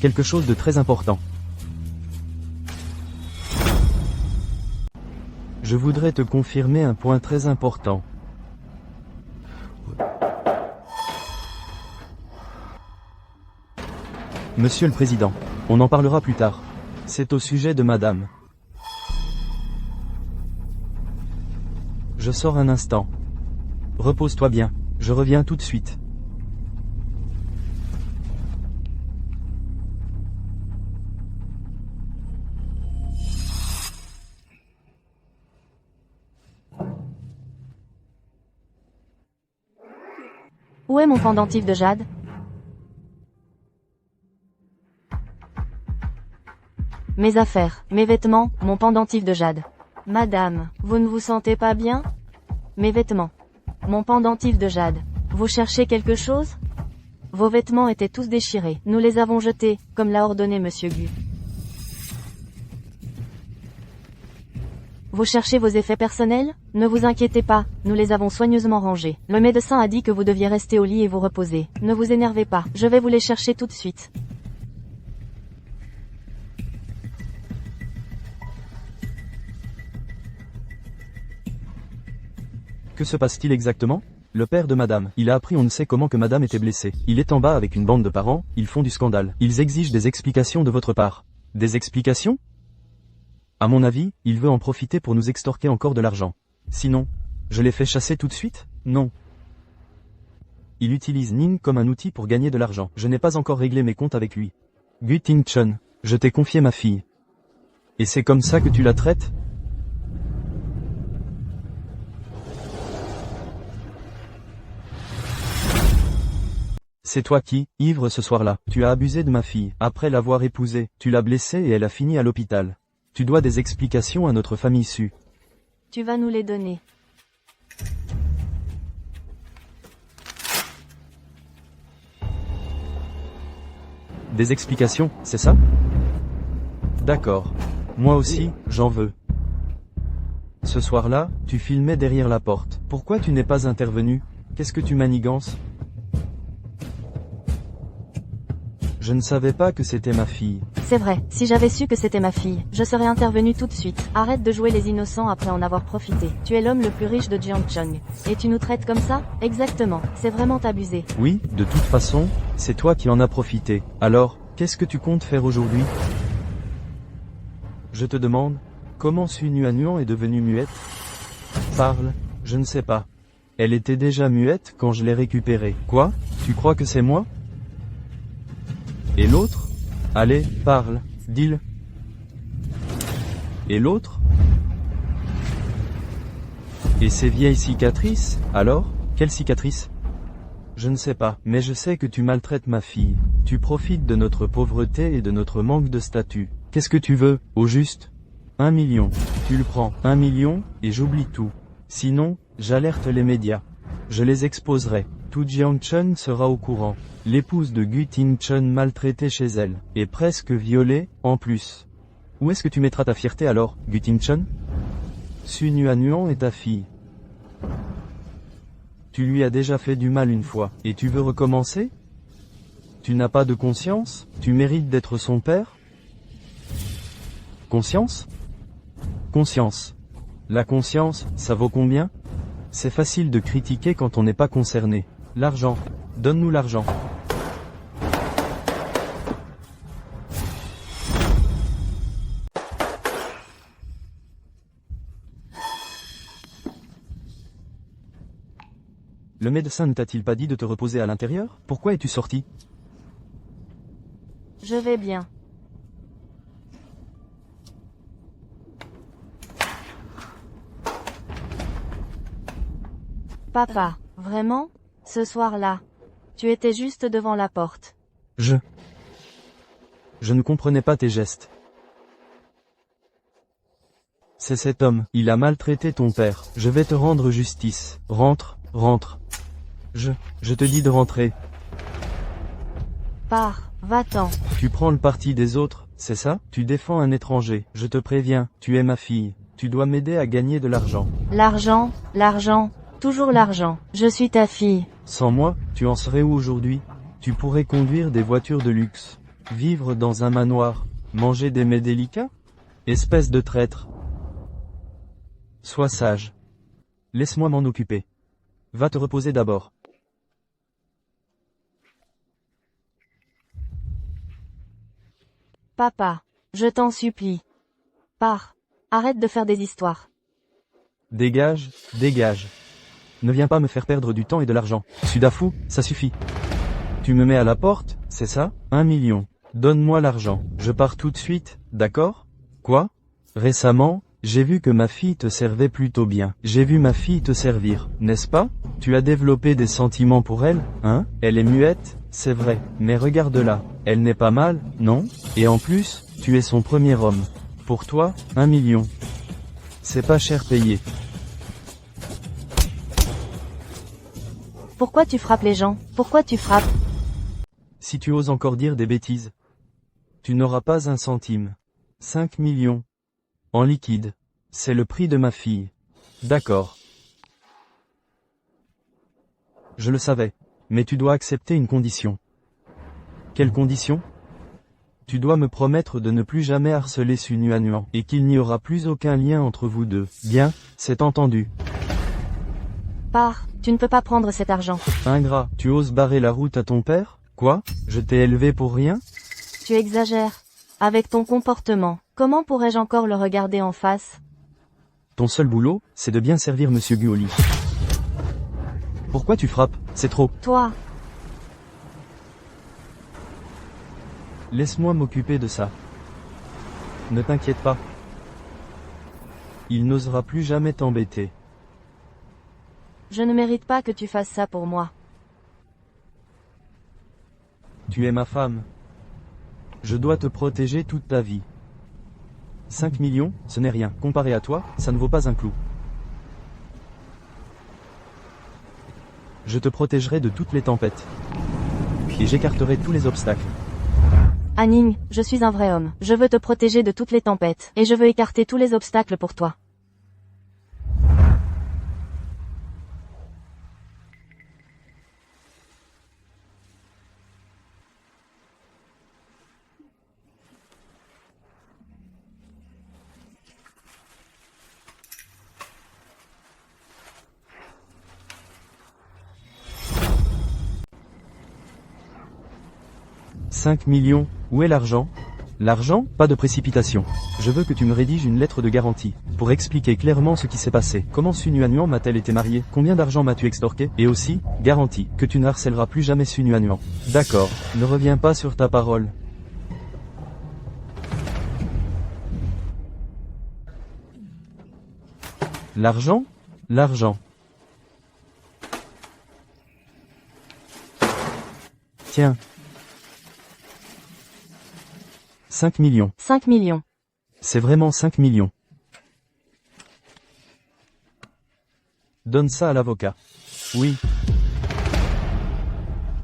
Quelque chose de très important. Je voudrais te confirmer un point très important. Monsieur le Président, on en parlera plus tard. C'est au sujet de madame. Je sors un instant. Repose-toi bien, je reviens tout de suite. Où est mon pendentif de jade? Mes affaires, mes vêtements, mon pendentif de jade. Madame, vous ne vous sentez pas bien? Mes vêtements. Mon pendentif de jade. Vous cherchez quelque chose? Vos vêtements étaient tous déchirés. Nous les avons jetés, comme l'a ordonné Monsieur Gu. Vous cherchez vos effets personnels? Ne vous inquiétez pas, nous les avons soigneusement rangés. Le médecin a dit que vous deviez rester au lit et vous reposer. Ne vous énervez pas, je vais vous les chercher tout de suite. Que se passe-t-il exactement? Le père de madame, il a appris on ne sait comment que madame était blessée. Il est en bas avec une bande de parents, ils font du scandale. Ils exigent des explications de votre part. Des explications? À mon avis, il veut en profiter pour nous extorquer encore de l'argent. Sinon, je les fais chasser tout de suite? Non. Il utilise Ning comme un outil pour gagner de l'argent. Je n'ai pas encore réglé mes comptes avec lui. Gu Ting-chun, je t'ai confié ma fille. Et c'est comme ça que tu la traites? C'est toi qui, ivre ce soir-là, tu as abusé de ma fille. Après l'avoir épousée, tu l'as blessée et elle a fini à l'hôpital. Tu dois des explications à notre famille Su. Tu vas nous les donner. Des explications, c'est ça? D'accord. Moi aussi, j'en veux. Ce soir-là, tu filmais derrière la porte. Pourquoi tu n'es pas intervenu? Qu'est-ce que tu manigances? Je ne savais pas que c'était ma fille. C'est vrai, si j'avais su que c'était ma fille, je serais intervenu tout de suite. Arrête de jouer les innocents après en avoir profité. Tu es l'homme le plus riche de Jiangcheng. Et tu nous traites comme ça? Exactement, c'est vraiment abusé. Oui, de toute façon, c'est toi qui en as profité. Alors, qu'est-ce que tu comptes faire aujourd'hui? Je te demande, comment Su Nuanuan est devenue muette? Parle, je ne sais pas. Elle était déjà muette quand je l'ai récupérée. Quoi? Tu crois que c'est moi? Et l'autre? Allez, parle, dis-le. Et l'autre? Et ces vieilles cicatrices, alors? Quelle cicatrice? Je ne sais pas, mais je sais que tu maltraites ma fille. Tu profites de notre pauvreté et de notre manque de statut. Qu'est-ce que tu veux, au juste? 1 million. Tu le prends, 1 million, et j'oublie tout. Sinon, j'alerte les médias. Je les exposerai. Tout Jiangcheng sera au courant. L'épouse de Gu Ting-chun maltraitée chez elle, et presque violée, en plus. Où est-ce que tu mettras ta fierté alors, Gu Ting-chun? Su Nuanuan est ta fille. Tu lui as déjà fait du mal une fois, et tu veux recommencer? Tu n'as pas de conscience? Tu mérites d'être son père? Conscience? Conscience. La conscience, ça vaut combien? C'est facile de critiquer quand on n'est pas concerné. L'argent. Donne-nous l'argent. Le médecin ne t'a-t-il pas dit de te reposer à l'intérieur? Pourquoi es-tu sorti? Je vais bien. Papa, vraiment? Ce soir-là, tu étais juste devant la porte. Je ne comprenais pas tes gestes. C'est cet homme, il a maltraité ton père. Je vais te rendre justice. Rentre, rentre. Je te dis de rentrer. Pars, va-t'en. Tu prends le parti des autres, c'est ça? Tu défends un étranger. Je te préviens, tu es ma fille. Tu dois m'aider à gagner de l'argent. L'argent, l'argent, toujours l'argent. Je suis ta fille. Sans moi, tu en serais où aujourd'hui? Tu pourrais conduire des voitures de luxe, vivre dans un manoir, manger des mets délicats? Espèce de traître. Sois sage. Laisse-moi m'en occuper. Va te reposer d'abord. Papa, je t'en supplie. Pars. Arrête de faire des histoires. Dégage, dégage. Ne viens pas me faire perdre du temps et de l'argent. Sudafou, ça suffit. Tu me mets à la porte, c'est ça? 1 million. Donne-moi l'argent. Je pars tout de suite, d'accord? Quoi? Récemment, j'ai vu que ma fille te servait plutôt bien. J'ai vu ma fille te servir, n'est-ce pas? Tu as développé des sentiments pour elle, hein? Elle est muette, c'est vrai. Mais regarde-la. Elle n'est pas mal, non? Et en plus, tu es son premier homme. Pour toi, 1 million. C'est pas cher payé. Pourquoi tu frappes les gens? Pourquoi tu frappes? Si tu oses encore dire des bêtises, tu n'auras pas un centime. 5 millions. En liquide. C'est le prix de ma fille. D'accord. Je le savais. Mais tu dois accepter une condition. Quelle condition? Tu dois me promettre de ne plus jamais harceler Sun Huan et qu'il n'y aura plus aucun lien entre vous deux. Bien, c'est entendu. Pars, tu ne peux pas prendre cet argent. Ingrat, tu oses barrer la route à ton père? Quoi? Je t'ai élevé pour rien? Tu exagères. Avec ton comportement, comment pourrais-je encore le regarder en face? Ton seul boulot, c'est de bien servir Monsieur Guoli. Pourquoi tu frappes? C'est trop. Toi, Laisse-moi m'occuper de ça. Ne t'inquiète pas. Il n'osera plus jamais t'embêter. je ne mérite pas que tu fasses ça pour moi. Tu es ma femme. Je dois te protéger toute ta vie. 5 millions, ce n'est rien. Comparé à toi, ça ne vaut pas un clou. Je te protégerai de toutes les tempêtes. Et j'écarterai tous les obstacles. Anning, je suis un vrai homme. Je veux te protéger de toutes les tempêtes, et je veux écarter tous les obstacles pour toi. « 5 millions, où est l'argent? L'argent? Pas de précipitation. Je veux que tu me rédiges une lettre de garantie, pour expliquer clairement ce qui s'est passé. Comment Sun Huan m'a-t-elle été mariée? Combien d'argent m'as-tu extorqué? Et aussi, garantie, que tu ne harcèleras plus jamais Sun Huan. D'accord, ne reviens pas sur ta parole. L'argent? L'argent. Tiens. 5 millions. 5 millions. C'est vraiment 5 millions. Donne ça à l'avocat. Oui.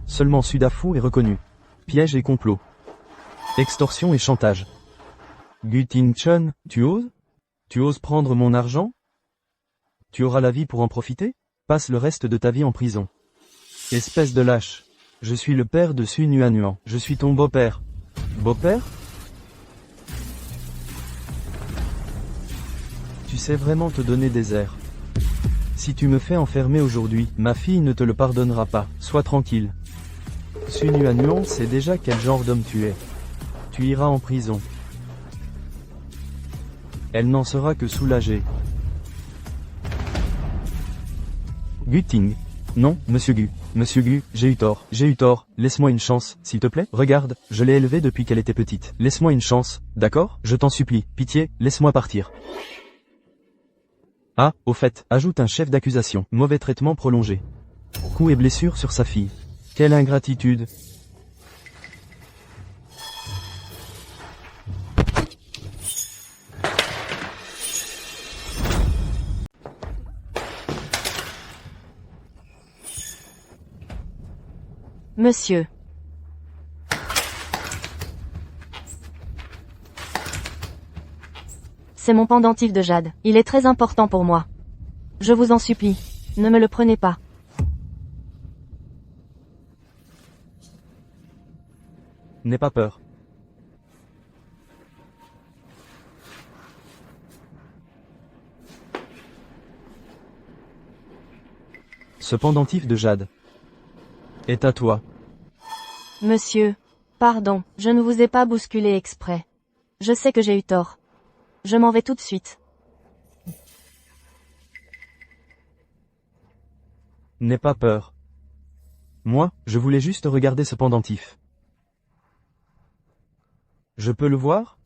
Seulement Sudafou est reconnu. Piège et complot. Extorsion et chantage. Gu Ting-chun, tu oses? Tu oses prendre mon argent? Tu auras la vie pour en profiter? Passe le reste de ta vie en prison. Espèce de lâche. Je suis le père de Sun Huan. Je suis ton beau-père. Beau-père? Tu sais vraiment te donner des airs. Si tu me fais enfermer aujourd'hui, ma fille ne te le pardonnera pas. Sois tranquille. Sun Huan sait déjà quel genre d'homme tu es. Tu iras en prison. Elle n'en sera que soulagée. Gu Ting. Non, Monsieur Gu. Monsieur Gu, j'ai eu tort, laisse-moi une chance, s'il te plaît. Regarde, je l'ai élevée depuis qu'elle était petite. Laisse-moi une chance, d'accord? Je t'en supplie, pitié, laisse-moi partir. Ah, au fait, ajoute un chef d'accusation. Mauvais traitement prolongé. Coups et blessures sur sa fille. Quelle ingratitude. Monsieur. C'est mon pendentif de jade. Il est très important pour moi. Je vous en supplie. Ne me le prenez pas. N'aie pas peur. Ce pendentif de jade est à toi. Monsieur. Pardon, je ne vous ai pas bousculé exprès. Je sais que j'ai eu tort. Je m'en vais tout de suite. N'aie pas peur. Moi, je voulais juste regarder ce pendentif. Je peux le voir?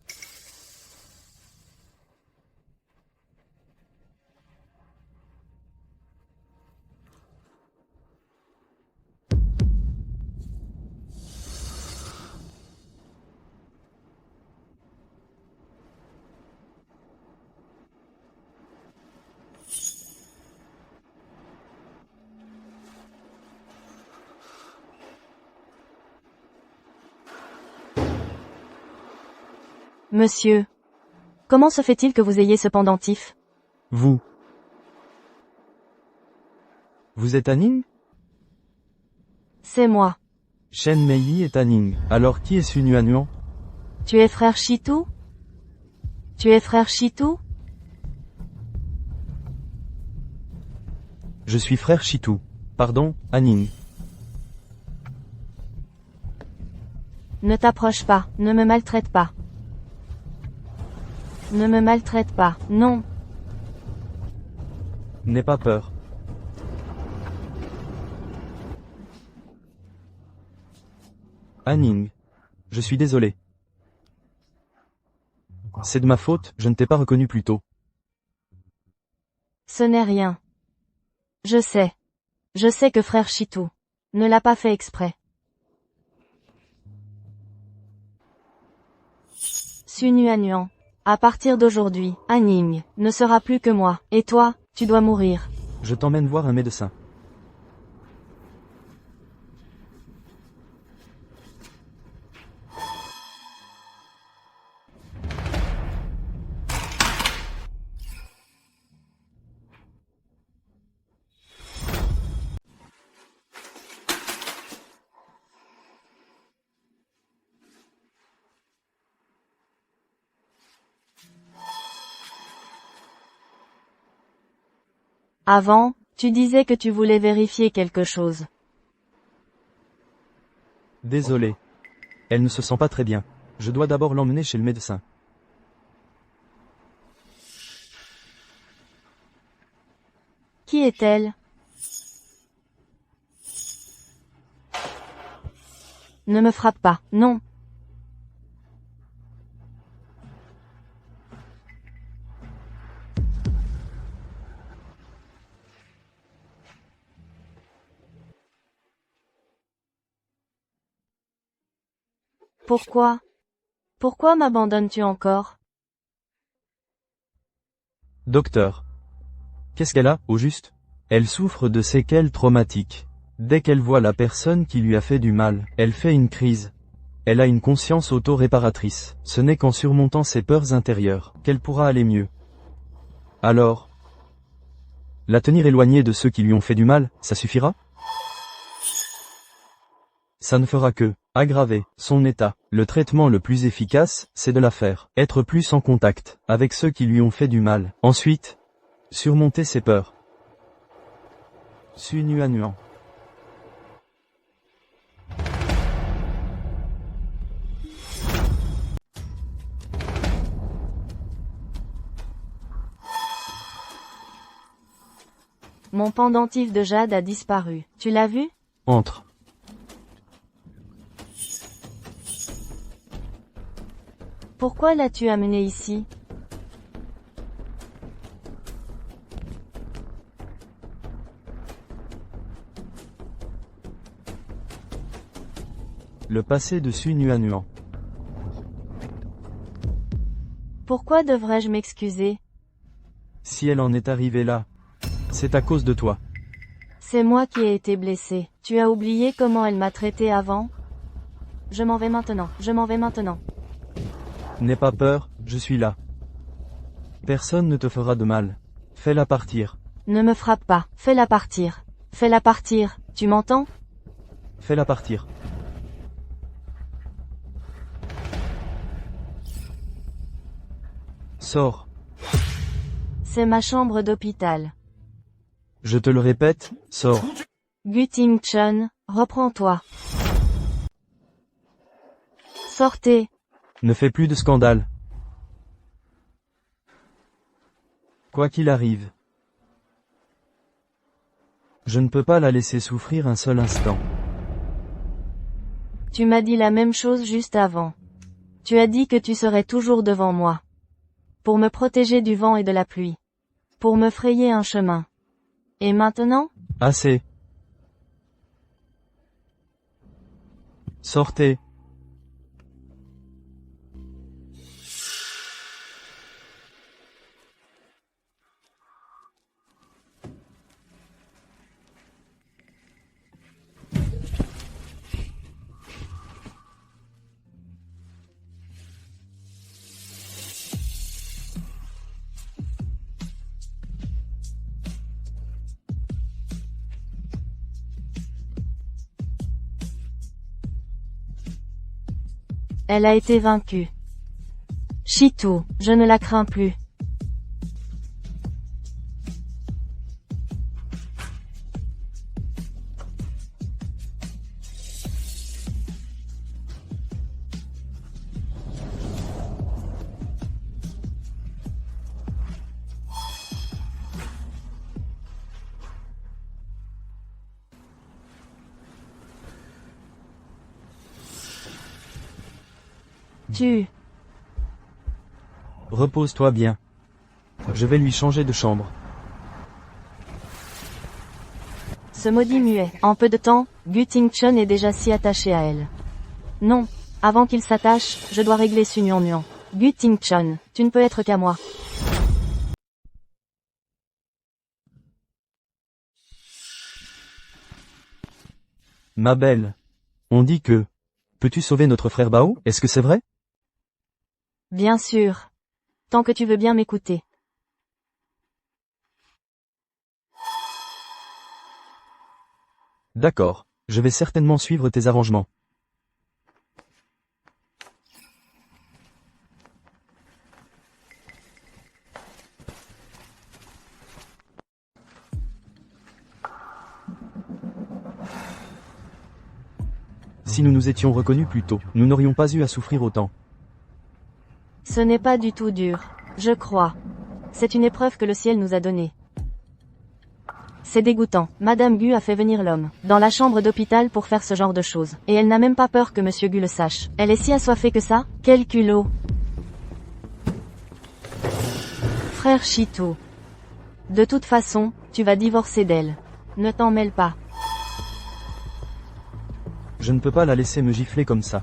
Monsieur. Comment se fait-il que vous ayez ce pendentif? Vous. Vous êtes Anning? C'est moi. Shen Mei est Anning. Alors qui est Su Nuanuan? Tu es frère Chitou? Tu es frère Chitou? Je suis frère Chitou. Pardon, Anning. Ne t'approche pas, ne me maltraite pas. Ne me maltraite pas, non. N'aie pas peur. Anning. Je suis désolé. C'est de ma faute, je ne t'ai pas reconnu plus tôt. Ce n'est rien. Je sais. Je sais que frère Chitou ne l'a pas fait exprès. Su Nuanuan. À partir d'aujourd'hui, Anning ne sera plus que moi, et toi, tu dois mourir. Je t'emmène voir un médecin. Avant, tu disais que tu voulais vérifier quelque chose. Désolé. Elle ne se sent pas très bien. Je dois d'abord l'emmener chez le médecin. Qui est-elle? Ne me frappe pas, non. Pourquoi? Pourquoi m'abandonnes-tu encore? Docteur. Qu'est-ce qu'elle a, au juste? Elle souffre de séquelles traumatiques. Dès qu'elle voit la personne qui lui a fait du mal, elle fait une crise. Elle a une conscience auto-réparatrice. Ce n'est qu'en surmontant ses peurs intérieures qu'elle pourra aller mieux. Alors, la tenir éloignée de ceux qui lui ont fait du mal, ça suffira? Ça ne fera que aggraver son état. Le traitement le plus efficace, c'est de la faire être plus en contact avec ceux qui lui ont fait du mal. Ensuite, surmonter ses peurs. Su Nuanuan. Mon pendentif de jade a disparu. Tu l'as vu? Entre. Pourquoi l'as-tu amené ici? Le passé de Su Nuanuan. Pourquoi devrais-je m'excuser? Si elle en est arrivée là, c'est à cause de toi. C'est moi qui ai été blessé. Tu as oublié comment elle m'a traité avant? Je m'en vais maintenant, je m'en vais maintenant. N'aie pas peur, je suis là. Personne ne te fera de mal. Fais-la partir. Ne me frappe pas, fais-la partir. Fais-la partir, tu m'entends? Fais-la partir. Sors. C'est ma chambre d'hôpital. Je te le répète, sors. Guting Chun, reprends-toi. Sortez. Ne fais plus de scandale. Quoi qu'il arrive. Je ne peux pas la laisser souffrir un seul instant. Tu m'as dit la même chose juste avant. Tu as dit que tu serais toujours devant moi. Pour me protéger du vent et de la pluie. Pour me frayer un chemin. Et maintenant? Assez. Sortez. Elle a été vaincue. Chitou, je ne la crains plus. Repose-toi bien. Je vais lui changer de chambre. Ce maudit muet. En peu de temps, Gu Ting-chun est déjà si attaché à elle. Non. Avant qu'il s'attache, je dois régler Su Nuan. Gu Ting-chun, tu ne peux être qu'à moi. Ma belle. On dit que... Peux-tu sauver notre frère Bao? Est-ce que c'est vrai? Bien sûr. Tant que tu veux bien m'écouter. D'accord. Je vais certainement suivre tes arrangements. Si nous nous étions reconnus plus tôt, nous n'aurions pas eu à souffrir autant. Ce n'est pas du tout dur, je crois. C'est une épreuve que le ciel nous a donnée. C'est dégoûtant. Madame Gu a fait venir l'homme dans la chambre d'hôpital pour faire ce genre de choses. Et elle n'a même pas peur que Monsieur Gu le sache. Elle est si assoiffée que ça? Quel culot! Frère Chitou. De toute façon, tu vas divorcer d'elle. Ne t'en mêle pas. Je ne peux pas la laisser me gifler comme ça.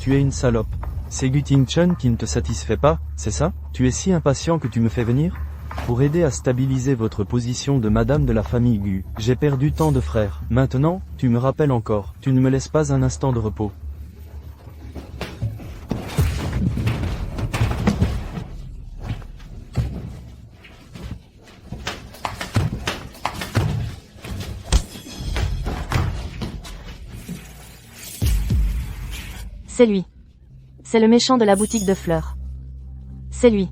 Tu es une salope. C'est Gu Ting-chun qui ne te satisfait pas, c'est ça? Tu es si impatient que tu me fais venir? Pour aider à stabiliser votre position de madame de la famille Gu, j'ai perdu tant de frères. Maintenant, tu me rappelles encore, tu ne me laisses pas un instant de repos. C'est lui. C'est le méchant de la boutique de fleurs. C'est lui.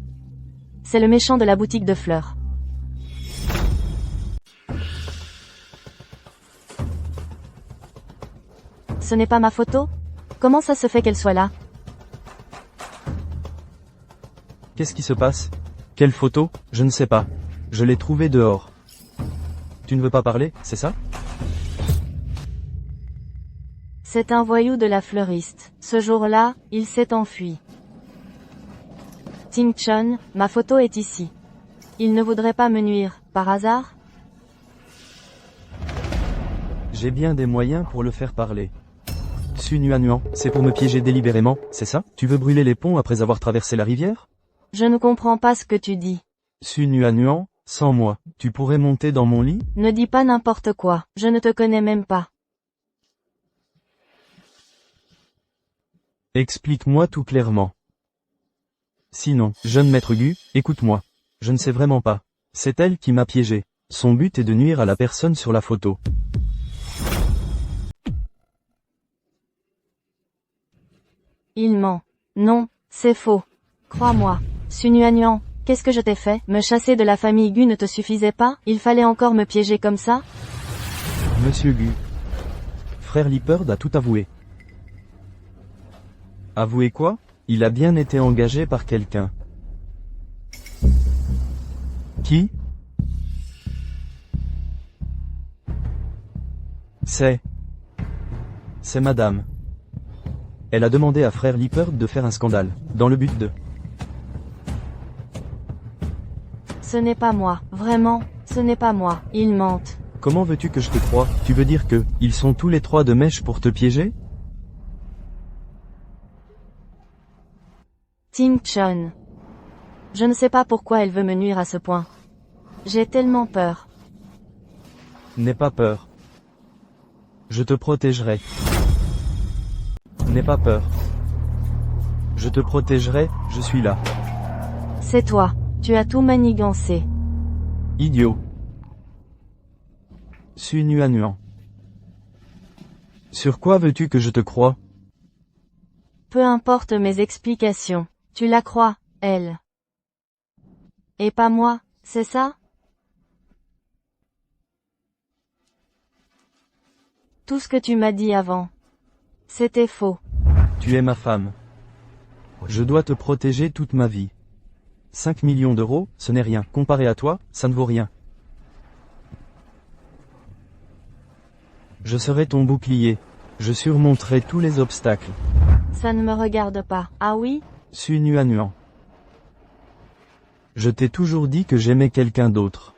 C'est le méchant de la boutique de fleurs. Ce n'est pas ma photo? Comment ça se fait qu'elle soit là? Qu'est-ce qui se passe? Quelle photo? Je ne sais pas. Je l'ai trouvée dehors. Tu ne veux pas parler, c'est ça? C'est un voyou de la fleuriste. Ce jour-là, il s'est enfui. Ting-chun, ma photo est ici. Il ne voudrait pas me nuire, par hasard? J'ai bien des moyens pour le faire parler. Su Nuan, c'est pour me piéger délibérément, c'est ça? Tu veux brûler les ponts après avoir traversé la rivière? Je ne comprends pas ce que tu dis. Su Nuan, sans moi, tu pourrais monter dans mon lit? Ne dis pas n'importe quoi, je ne te connais même pas. Explique-moi tout clairement. Sinon, jeune maître Gu, écoute-moi. Je ne sais vraiment pas. C'est elle qui m'a piégé. Son but est de nuire à la personne sur la photo. Il ment. Non, c'est faux. Crois-moi. Su Nuan, qu'est-ce que je t'ai fait? Me chasser de la famille Gu ne te suffisait pas? Il fallait encore me piéger comme ça? Monsieur Gu. Frère Lipperd a tout avoué. Avoué quoi? Il a bien été engagé par quelqu'un. Qui? C'est madame. Elle a demandé à frère Lipperd de faire un scandale, dans le but de... Ce n'est pas moi, vraiment, ce n'est pas moi, ils mentent. Comment veux-tu que je te croie? Tu veux dire que, ils sont tous les trois de mèche pour te piéger? Ting-chun. Je ne sais pas pourquoi elle veut me nuire à ce point. J'ai tellement peur. N'aie pas peur. Je te protégerai. N'aie pas peur. Je te protégerai, je suis là. C'est toi. Tu as tout manigancé. Idiot. Su nuan. Sur quoi veux-tu que je te croie? Peu importe mes explications. Tu la crois, elle. Et pas moi, c'est ça? Tout ce que tu m'as dit avant. C'était faux. Tu es ma femme. Je dois te protéger toute ma vie. 5 millions d'euros, ce n'est rien. Comparé à toi, ça ne vaut rien. Je serai ton bouclier. Je surmonterai tous les obstacles. Ça ne me regarde pas. Ah oui? Su nuan. Je t'ai toujours dit que j'aimais quelqu'un d'autre.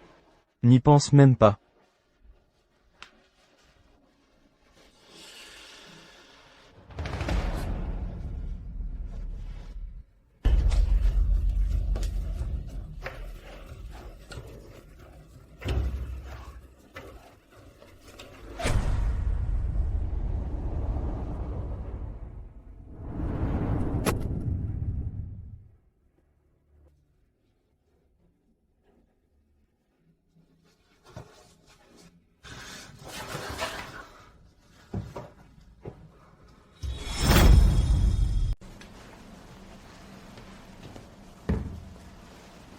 N'y pense même pas.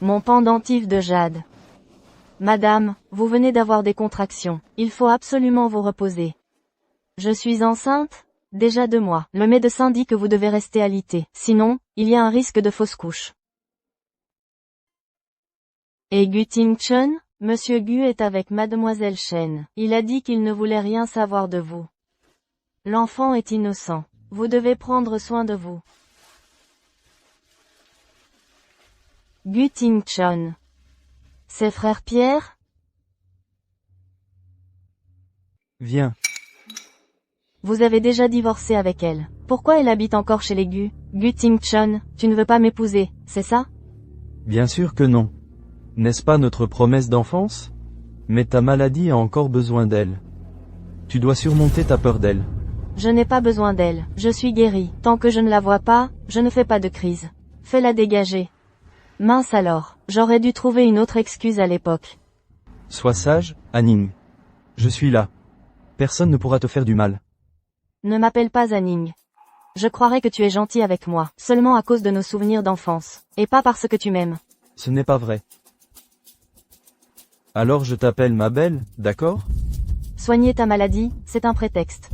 Mon pendentif de jade. Madame, vous venez d'avoir des contractions. Il faut absolument vous reposer. Je suis enceinte? Déjà 2 mois. Le médecin dit que vous devez rester alité. Sinon, il y a un risque de fausse couche. Et Gu Ting-chun? Monsieur Gu est avec Mademoiselle Shen. Il a dit qu'il ne voulait rien savoir de vous. L'enfant est innocent. Vous devez prendre soin de vous. Gu Ting-chun. Ses frères Pierre? Viens. Vous avez déjà divorcé avec elle. Pourquoi elle habite encore chez les Gu? Gu Ting-chun, tu ne veux pas m'épouser, c'est ça? Bien sûr que non. N'est-ce pas notre promesse d'enfance? Mais ta maladie a encore besoin d'elle. Tu dois surmonter ta peur d'elle. Je n'ai pas besoin d'elle, je suis guérie. Tant que je ne la vois pas, je ne fais pas de crise. Fais-la dégager. Mince alors, j'aurais dû trouver une autre excuse à l'époque. Sois sage, Anning. Je suis là. Personne ne pourra te faire du mal. Ne m'appelle pas Anning. Je croirais que tu es gentil avec moi, seulement à cause de nos souvenirs d'enfance, et pas parce que tu m'aimes. Ce n'est pas vrai. Alors je t'appelle ma belle, d'accord? Soigner ta maladie, c'est un prétexte.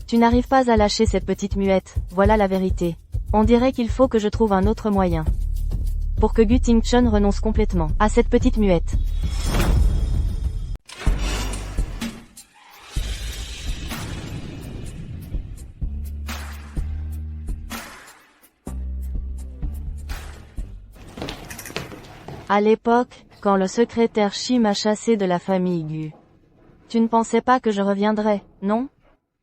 Tu n'arrives pas à lâcher cette petite muette, voilà la vérité. On dirait qu'il faut que je trouve un autre moyen. Pour que Gu Ting-chun renonce complètement à cette petite muette. À l'époque, quand le secrétaire Shi m'a chassé de la famille Gu. Tu ne pensais pas que je reviendrais, non?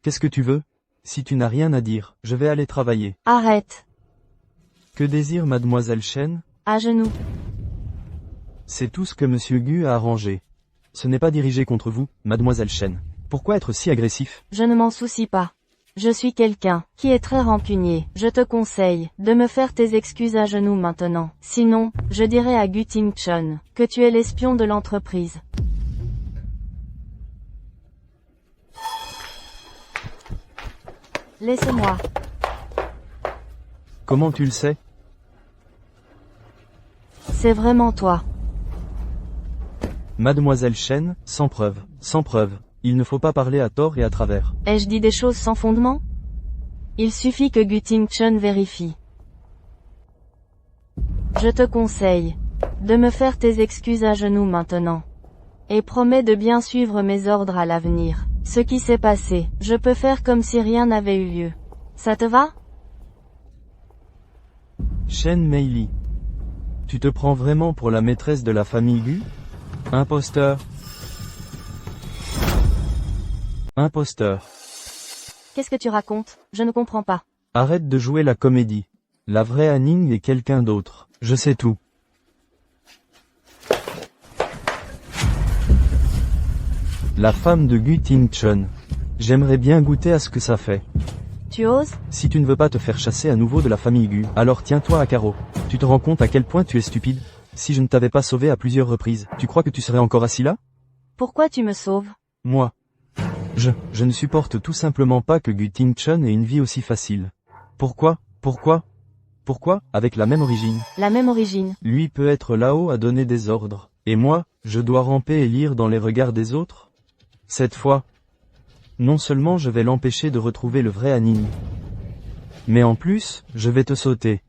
Qu'est-ce que tu veux? Si tu n'as rien à dire, je vais aller travailler. Arrête. Que désire Mademoiselle Shen? À genoux. C'est tout ce que Monsieur Gu a arrangé. Ce n'est pas dirigé contre vous, Mademoiselle Shen. Pourquoi être si agressif? Je ne m'en soucie pas. Je suis quelqu'un qui est très rancunier. Je te conseille de me faire tes excuses à genoux maintenant. Sinon, je dirai à Gu Ting-chun que tu es l'espion de l'entreprise. Laisse-moi. Comment tu le sais? C'est vraiment toi. Mademoiselle Shen, sans preuve. Sans preuve. Il ne faut pas parler à tort et à travers. Ai-je dit des choses sans fondement? Il suffit que Gu Ting-chun vérifie. Je te conseille de me faire tes excuses à genoux maintenant. Et promets de bien suivre mes ordres à l'avenir. Ce qui s'est passé, je peux faire comme si rien n'avait eu lieu. Ça te va? Shen Meili. Tu te prends vraiment pour la maîtresse de la famille Gu? Imposteur. Imposteur. Qu'est-ce que tu racontes? Je ne comprends pas. Arrête de jouer la comédie. La vraie Anning est quelqu'un d'autre. Je sais tout. La femme de Gu Ting-chun. J'aimerais bien goûter à ce que ça fait. Tu oses? Si tu ne veux pas te faire chasser à nouveau de la famille Gu, alors tiens-toi à carreau. Tu te rends compte à quel point tu es stupide? Si je ne t'avais pas sauvé à plusieurs reprises, tu crois que tu serais encore assis là? Pourquoi tu me sauves? Moi. Je ne supporte tout simplement pas que Gu Ting-chun ait une vie aussi facile. Pourquoi? Pourquoi, avec la même origine? La même origine. Lui peut être là-haut à donner des ordres. Et moi, je dois ramper et lire dans les regards des autres? Cette fois, non seulement je vais l'empêcher de retrouver le vrai Aning, mais en plus, je vais te sauter.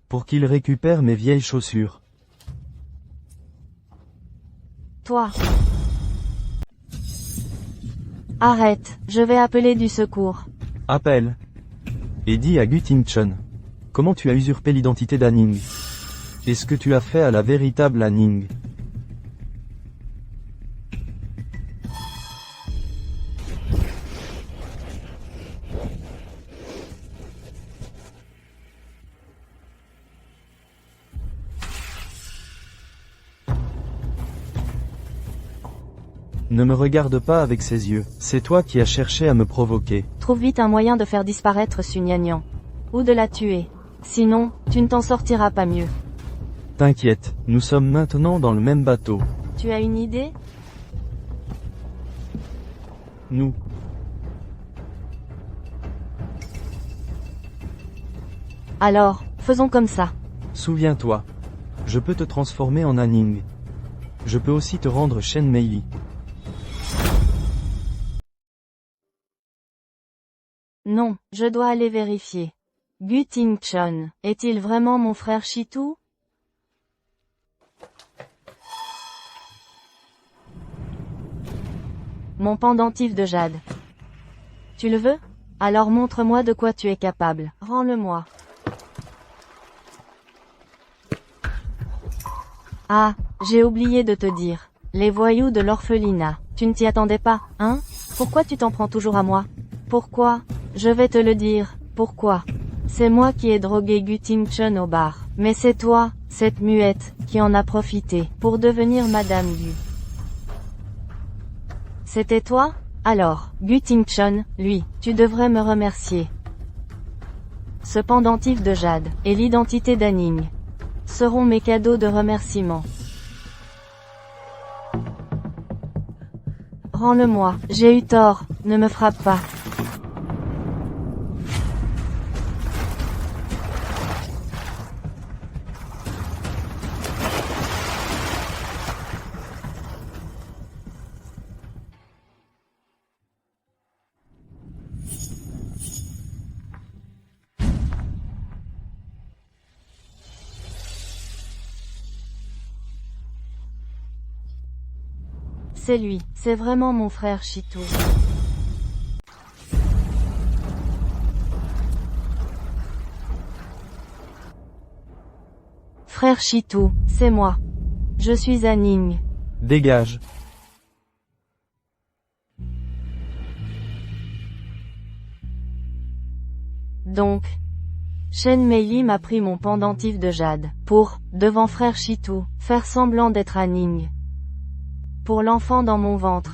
Pour qu'il récupère mes vieilles chaussures. Toi. Arrête, je vais appeler du secours. Appelle. Et dis à Gu Ting-chun. Comment tu as usurpé l'identité d'Aning? Et ce que tu as fait à la véritable Aning? Ne me regarde pas avec ces yeux, c'est toi qui as cherché à me provoquer. Trouve vite un moyen de faire disparaître Sun Yanyan. Ou de la tuer. Sinon, tu ne t'en sortiras pas mieux. T'inquiète, nous sommes maintenant dans le même bateau. Tu as une idée? Nous. Alors, faisons comme ça. Souviens-toi. Je peux te transformer en Aning. Je peux aussi te rendre Shen Meili. Non, je dois aller vérifier. Gu Ting-chun, est-il vraiment mon frère Shitu? Mon pendentif de jade. Tu le veux? Alors montre-moi de quoi tu es capable. Rends-le-moi. Ah, j'ai oublié de te dire. Les voyous de l'orphelinat. Tu ne t'y attendais pas, hein? Pourquoi tu t'en prends toujours à moi? Pourquoi? Je vais te le dire. Pourquoi? C'est moi qui ai drogué Gu Ting-chun au bar. Mais c'est toi, cette muette, qui en a profité, pour devenir Madame Gu. C'était toi? Alors, Gu Ting-chun, lui, tu devrais me remercier. Ce pendentif de jade, et l'identité d'Aning, seront mes cadeaux de remerciement. Rends-le-moi, j'ai eu tort, ne me frappe pas. C'est lui, c'est vraiment mon frère Shitu. Frère Shitu, c'est moi. Je suis Aning. Dégage. Donc, Shen Meili m'a pris mon pendentif de jade, pour, devant frère Shitu, faire semblant d'être Aning. Pour l'enfant dans mon ventre.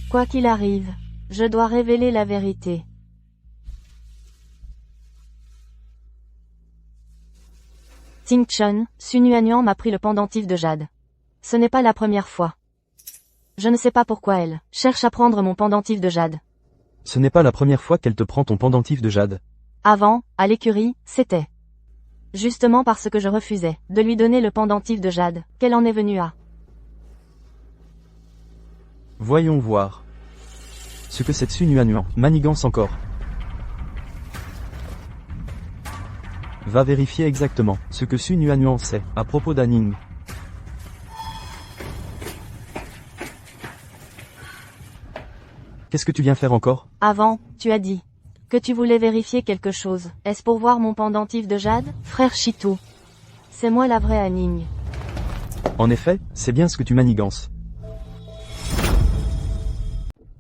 Quoi qu'il arrive, je dois révéler la vérité. Ting-chun, Sun Yuanyuan m'a pris le pendentif de jade. Ce n'est pas la première fois. Je ne sais pas pourquoi elle cherche à prendre mon pendentif de jade. Ce n'est pas la première fois qu'elle te prend ton pendentif de jade. Avant, à l'écurie, c'était justement parce que je refusais de lui donner le pendentif de jade qu'elle en est venue à. Voyons voir. Ce que cette Sun Yuanyuan manigance encore. Va vérifier exactement ce que Sun Yuanyuan sait à propos d'Aning. Qu'est-ce que tu viens faire encore? Avant, tu as dit que tu voulais vérifier quelque chose. Est-ce pour voir mon pendentif de jade? Frère Shitu. C'est moi la vraie Aning. En effet, c'est bien ce que tu manigances.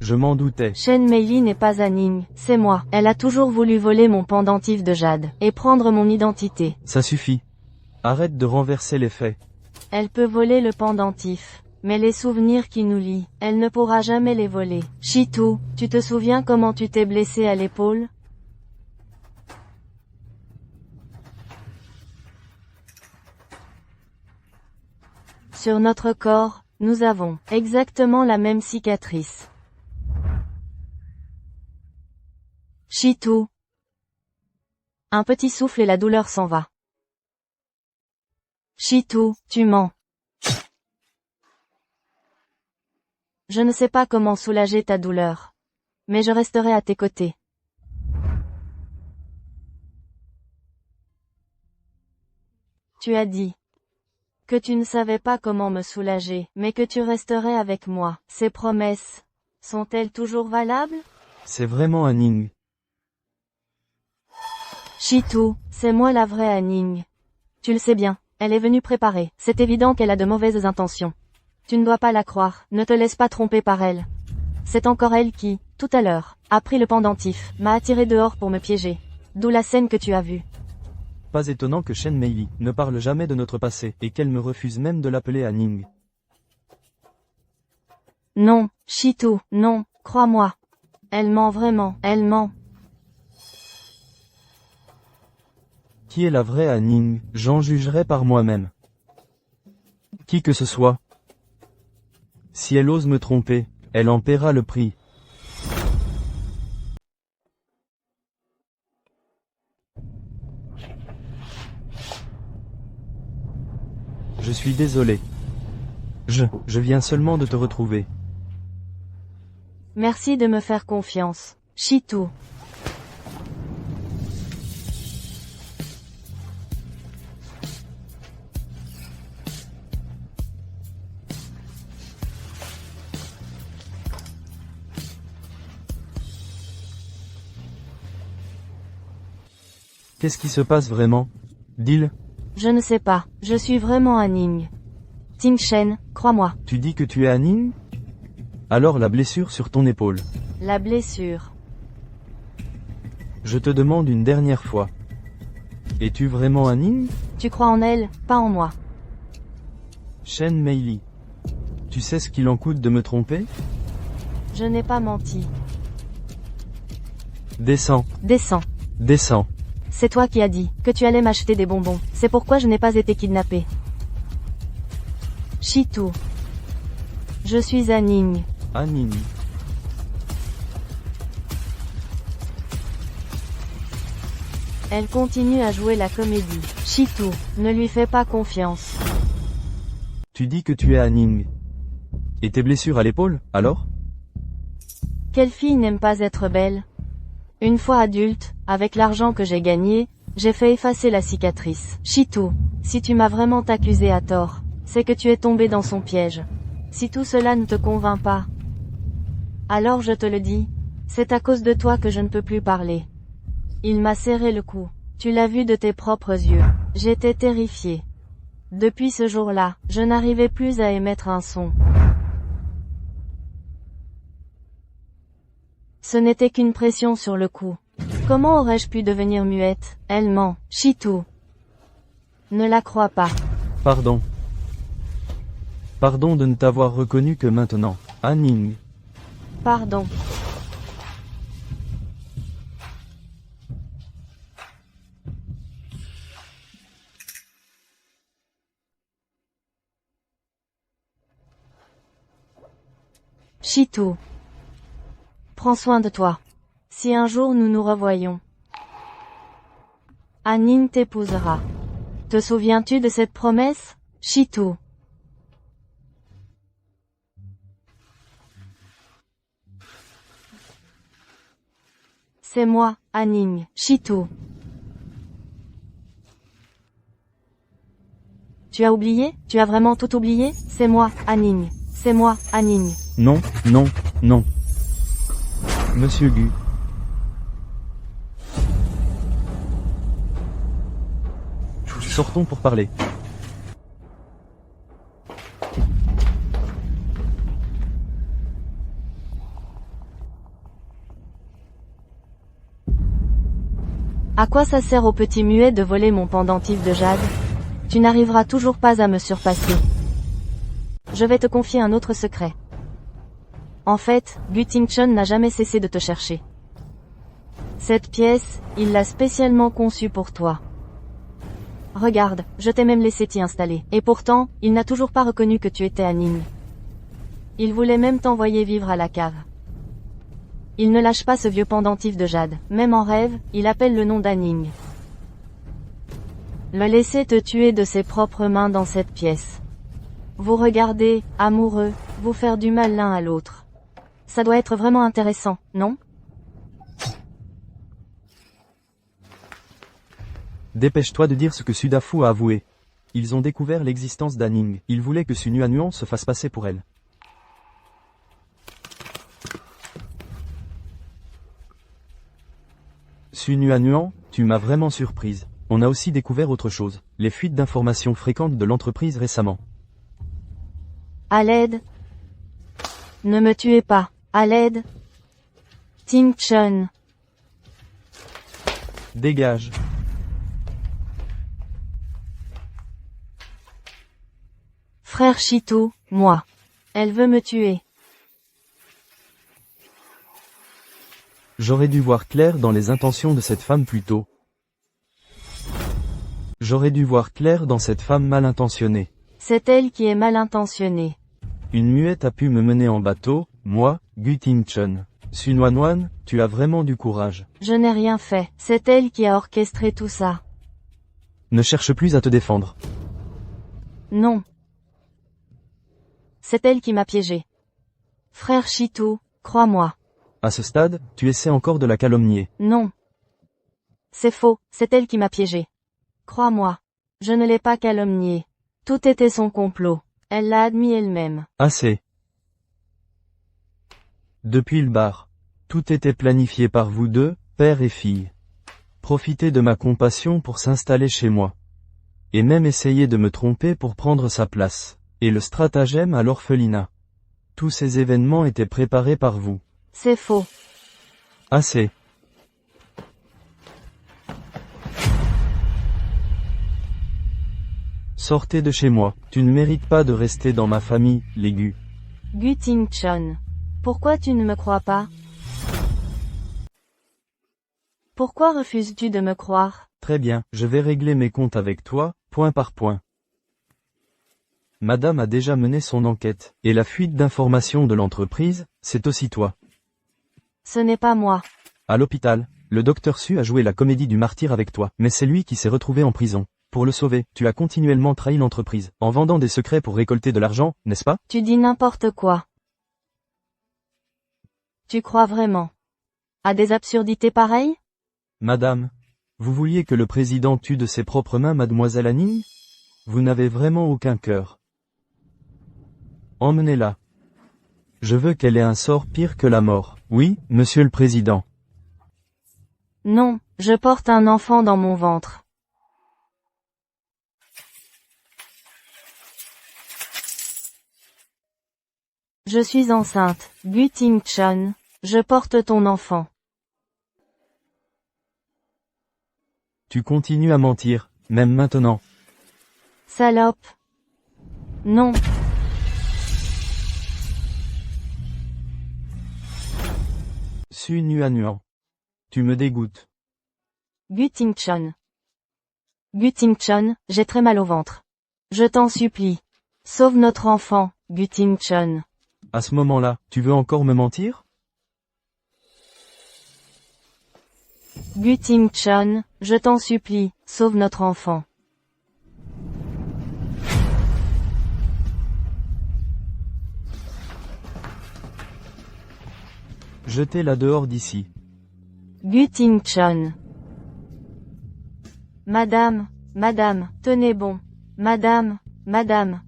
Je m'en doutais. Shen Meili n'est pas Aning, c'est moi. Elle a toujours voulu voler mon pendentif de jade, et prendre mon identité. Ça suffit. Arrête de renverser les faits. Elle peut voler le pendentif. Mais les souvenirs qui nous lient, elle ne pourra jamais les voler. Shitu, tu te souviens comment tu t'es blessé à l'épaule? Sur notre corps, nous avons exactement la même cicatrice. Chitou. Un petit souffle et la douleur s'en va. Chitou, tu mens. Je ne sais pas comment soulager ta douleur. Mais je resterai à tes côtés. Tu as dit que tu ne savais pas comment me soulager, mais que tu resterais avec moi. Ces promesses sont-elles toujours valables? C'est vraiment Anning. Chitou, c'est moi la vraie Anning. Tu le sais bien, elle est venue préparer. C'est évident qu'elle a de mauvaises intentions. Tu ne dois pas la croire, ne te laisse pas tromper par elle. C'est encore elle qui, tout à l'heure, a pris le pendentif, m'a attiré dehors pour me piéger. D'où la scène que tu as vue. Pas étonnant que Shen Meili ne parle jamais de notre passé, et qu'elle me refuse même de l'appeler Anning. Non, Chitou, non, crois-moi. Elle ment vraiment, elle ment. Qui est la vraie Anning, j'en jugerai par moi-même. Qui que ce soit. Si elle ose me tromper, elle en paiera le prix. Je suis désolé. Je viens seulement de te retrouver. Merci de me faire confiance, Chitou. Qu'est-ce qui se passe vraiment? Dis-le. Je ne sais pas, je suis vraiment Anning. Ting Shen, crois-moi. Tu dis que tu es Anning? Alors la blessure sur ton épaule. La blessure. Je te demande une dernière fois. Es-tu vraiment Anning? Tu crois en elle, pas en moi. Shen Meili. Tu sais ce qu'il en coûte de me tromper? Je n'ai pas menti. Descends. Descends. Descends. C'est toi qui as dit que tu allais m'acheter des bonbons. C'est pourquoi je n'ai pas été kidnappé. Chitou. Je suis Anning. Anning. Elle continue à jouer la comédie. Chitou, ne lui fais pas confiance. Tu dis que tu es Anning. Et tes blessures à l'épaule, alors? Quelle fille n'aime pas être belle? Une fois adulte, avec l'argent que j'ai gagné, j'ai fait effacer la cicatrice. Chitou, si tu m'as vraiment accusé à tort, c'est que tu es tombé dans son piège. Si tout cela ne te convainc pas, alors je te le dis, c'est à cause de toi que je ne peux plus parler. Il m'a serré le cou. Tu l'as vu de tes propres yeux. J'étais terrifié. Depuis ce jour-là, je n'arrivais plus à émettre un son. Ce n'était qu'une pression sur le cou. Comment aurais-je pu devenir muette? Elle ment. Chitou. Ne la crois pas. Pardon. Pardon de ne t'avoir reconnu que maintenant. Anning. Pardon. Chitou. Prends soin de toi. Si un jour nous nous revoyons, Anning t'épousera. Te souviens-tu de cette promesse, Chitou? C'est moi, Anning, Chitou. Tu as oublié? Tu as vraiment tout oublié? C'est moi, Anning. C'est moi, Anning. Non, non, non. Monsieur Gu. Sortons pour parler. À quoi ça sert au petit muet de voler mon pendentif de jade? Tu n'arriveras toujours pas à me surpasser. Je vais te confier un autre secret. En fait, Gu Tingchun n'a jamais cessé de te chercher. Cette pièce, il l'a spécialement conçue pour toi. Regarde, je t'ai même laissé t'y installer. Et pourtant, il n'a toujours pas reconnu que tu étais Anning. Il voulait même t'envoyer vivre à la cave. Il ne lâche pas ce vieux pendentif de jade. Même en rêve, il appelle le nom d'Anning. Le laisser te tuer de ses propres mains dans cette pièce. Vous regardez, amoureux, vous faire du mal l'un à l'autre. Ça doit être vraiment intéressant, non? Dépêche-toi de dire ce que Sudafu a avoué. Ils ont découvert l'existence d'Anning. Ils voulaient que Su Nuanuan se fasse passer pour elle. Su Nuanuan, tu m'as vraiment surprise. On a aussi découvert autre chose. Les fuites d'informations fréquentes de l'entreprise récemment. À l'aide. Ne me tuez pas. À l'aide. Ting Chun. Dégage. Frère Chitou, moi. Elle veut me tuer. J'aurais dû voir clair dans les intentions de cette femme plus tôt. J'aurais dû voir clair dans cette femme mal intentionnée. C'est elle qui est mal intentionnée. Une muette a pu me mener en bateau, moi, Gu Ting-chun. Su Nuanuan, tu as vraiment du courage. Je n'ai rien fait. C'est elle qui a orchestré tout ça. Ne cherche plus à te défendre. Non. C'est elle qui m'a piégé. Frère Chitou, crois-moi. À ce stade, tu essaies encore de la calomnier. Non. C'est faux, c'est elle qui m'a piégé. Crois-moi. Je ne l'ai pas calomniée. Tout était son complot. Elle l'a admis elle-même. Assez. Depuis le bar. Tout était planifié par vous deux, père et fille. Profitez de ma compassion pour s'installer chez moi. Et même essayer de me tromper pour prendre sa place. Et le stratagème à l'orphelinat. Tous ces événements étaient préparés par vous. C'est faux. Assez. Sortez de chez moi. Tu ne mérites pas de rester dans ma famille, les Gu. Gu Ting-chun. Pourquoi tu ne me crois pas? Pourquoi refuses-tu de me croire? Très bien, je vais régler mes comptes avec toi, point par point. Madame a déjà mené son enquête, et la fuite d'informations de l'entreprise, c'est aussi toi. Ce n'est pas moi. À l'hôpital, le docteur Su a joué la comédie du martyr avec toi, mais c'est lui qui s'est retrouvé en prison. Pour le sauver, tu as continuellement trahi l'entreprise, en vendant des secrets pour récolter de l'argent, n'est-ce pas? Tu dis n'importe quoi. Tu crois vraiment à des absurdités pareilles? Madame, vous vouliez que le président tue de ses propres mains mademoiselle Anning? Vous n'avez vraiment aucun cœur. Emmenez-la. Je veux qu'elle ait un sort pire que la mort. Oui, monsieur le président. Non, je porte un enfant dans mon ventre. Je suis enceinte, Gu Ting-chun. Je porte ton enfant. Tu continues à mentir, même maintenant. Salope. Non. Su Nuanuan. Tu me dégoûtes. Gu Ting-chun. Gu Ting-chun, j'ai très mal au ventre. Je t'en supplie. Sauve notre enfant, Gu Ting-chun. À ce moment-là, tu veux encore me mentir? Gu Ting-chun, je t'en supplie, sauve notre enfant. Jetez-la dehors d'ici. Gu Ting-chun. Madame, madame, tenez bon. Madame, madame.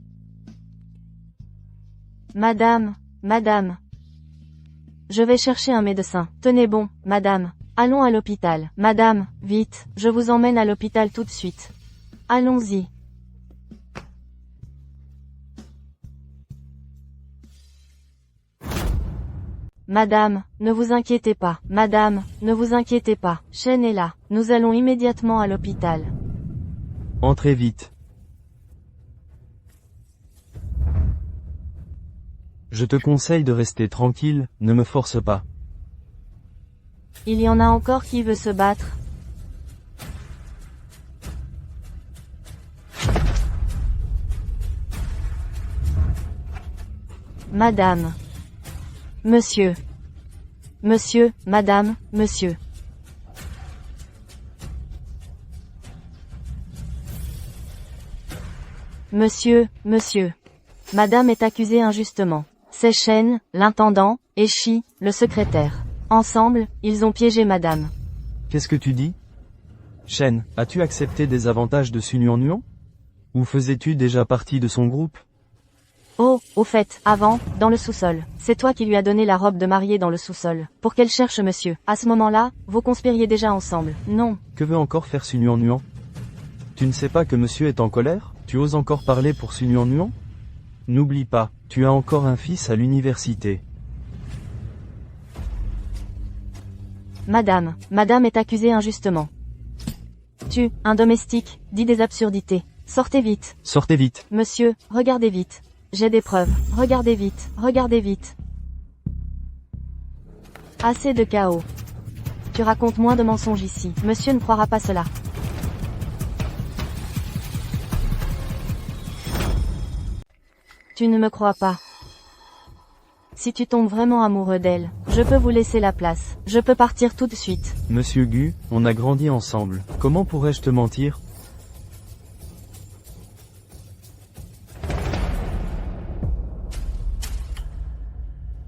Madame, madame. Je vais chercher un médecin. Tenez bon, madame. Allons à l'hôpital. Madame, vite, je vous emmène à l'hôpital tout de suite. Allons-y. Madame, ne vous inquiétez pas. Madame, ne vous inquiétez pas. Shen est là. Nous allons immédiatement à l'hôpital. Entrez vite. Je te conseille de rester tranquille, ne me force pas. Il y en a encore qui veut se battre. Madame. Monsieur. Monsieur, madame, monsieur. Monsieur, monsieur. Madame est accusée injustement. C'est Shen, l'intendant, et Shi, le secrétaire. Ensemble, ils ont piégé madame. Qu'est-ce que tu dis? Shen, as-tu accepté des avantages de Sun Yuan? Ou faisais-tu déjà partie de son groupe? Oh, au fait, avant, dans le sous-sol. C'est toi qui lui as donné la robe de mariée dans le sous-sol. Pour qu'elle cherche monsieur. À ce moment-là, vous conspiriez déjà ensemble. Non. Que veut encore faire Sun Yuan? Tu ne sais pas que monsieur est en colère? Tu oses encore parler pour Sun Yuan? N'oublie pas, tu as encore un fils à l'université. Madame est accusée injustement. Tu, un domestique, dis des absurdités. Sortez vite. Sortez vite. Monsieur, regardez vite. J'ai des preuves. Regardez vite, regardez vite. Assez de chaos. Tu racontes moins de mensonges ici. Monsieur ne croira pas cela. Tu ne me crois pas. Si tu tombes vraiment amoureux d'elle, je peux vous laisser la place. Je peux partir tout de suite. Monsieur Gu, on a grandi ensemble. Comment pourrais-je te mentir?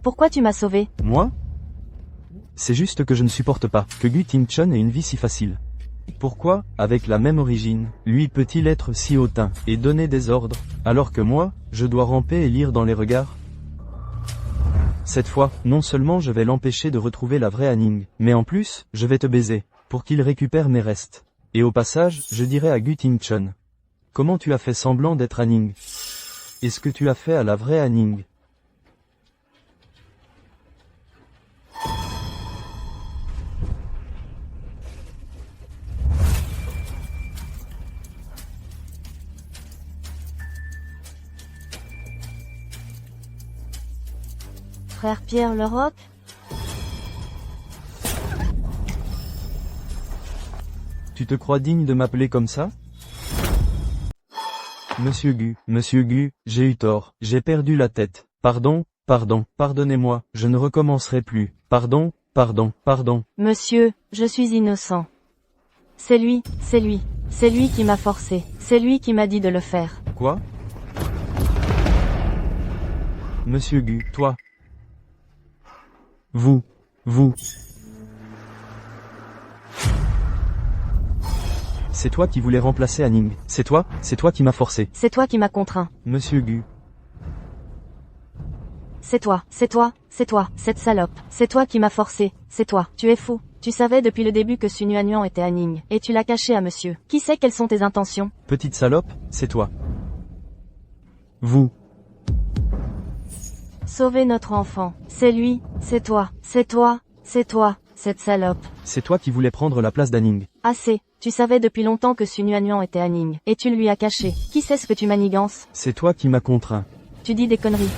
Pourquoi tu m'as sauvé? Moi? C'est juste que je ne supporte pas que Gu Ting-chun ait une vie si facile. Pourquoi, avec la même origine, lui peut-il être si hautain et donner des ordres, alors que moi, je dois ramper et lire dans les regards? Cette fois, non seulement je vais l'empêcher de retrouver la vraie Anning, mais en plus, je vais te baiser, pour qu'il récupère mes restes. Et au passage, je dirai à Gu Ting-chun. Comment tu as fait semblant d'être Anning? Et ce que tu as fait à la vraie Anning? Frère Pierre Leroc? Tu te crois digne de m'appeler comme ça? Monsieur Gu, j'ai eu tort, j'ai perdu la tête. Pardon, pardonnez-moi, je ne recommencerai plus. Pardon. Monsieur, je suis innocent. C'est lui qui m'a forcé. C'est lui qui m'a dit de le faire. Quoi? Monsieur Gu, toi. Vous. C'est toi qui voulais remplacer Anning. C'est toi qui m'as forcé. C'est toi qui m'as contraint. Monsieur Gu. C'est toi, cette salope. C'est toi qui m'as forcé, c'est toi. Tu es fou. Tu savais depuis le début que Sun Yuan était Anning, et tu l'as caché à monsieur. Qui sait quelles sont tes intentions? Petite salope, c'est toi. Vous. Sauver notre enfant. C'est lui, c'est toi, cette salope. C'est toi qui voulais prendre la place d'Anning. Assez. Tu savais depuis longtemps que Sun Yuan était Anning, et tu le lui as caché. Qui sait ce que tu manigances? C'est toi qui m'as contraint. Tu dis des conneries.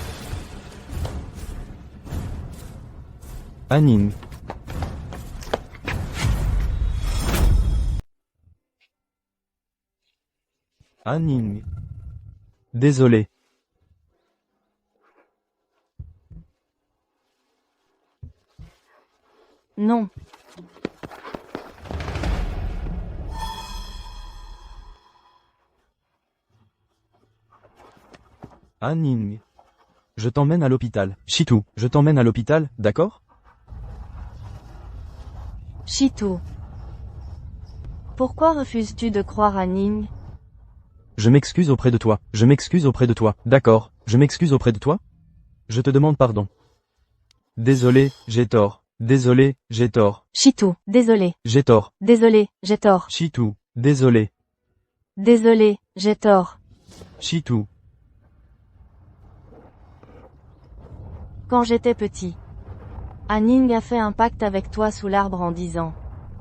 Anning. Désolé. Non. Anning. Je t'emmène à l'hôpital. Shitu, je t'emmène à l'hôpital, d'accord? Shitu. Pourquoi refuses-tu de croire à Ning? Je m'excuse auprès de toi. D'accord, je m'excuse auprès de toi? Je te demande pardon. Désolé, j'ai tort. Shitu, désolé. J'ai tort. Désolé, j'ai tort. Shitu, désolé. Désolé, j'ai tort. Shitu. Quand j'étais petit, Anning a fait un pacte avec toi sous l'arbre en disant: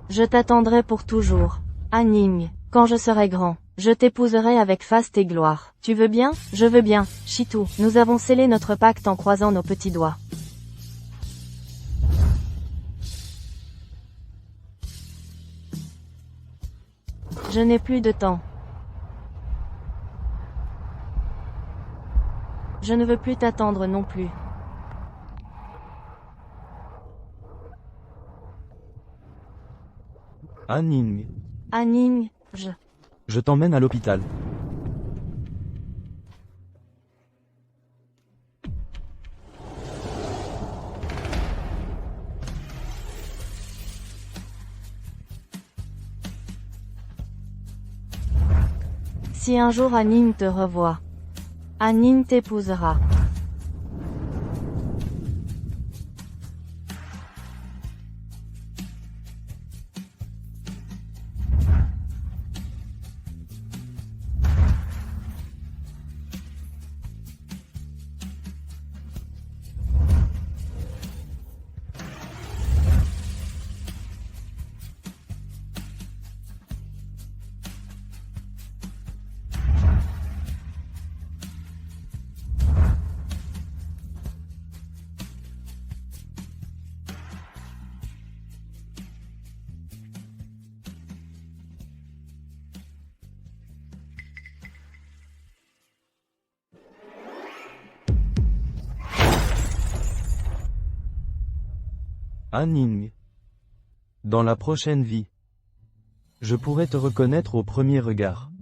je t'attendrai pour toujours. Anning, quand je serai grand, je t'épouserai avec faste et gloire. Tu veux bien? Je veux bien. Shitu, nous avons scellé notre pacte en croisant nos petits doigts. Je n'ai plus de temps. Je ne veux plus t'attendre non plus. Anning, Anning, je t'emmène à l'hôpital. Si un jour Anning te revoit, Anning t'épousera. Anning. Dans la prochaine vie, je pourrais te reconnaître au premier regard.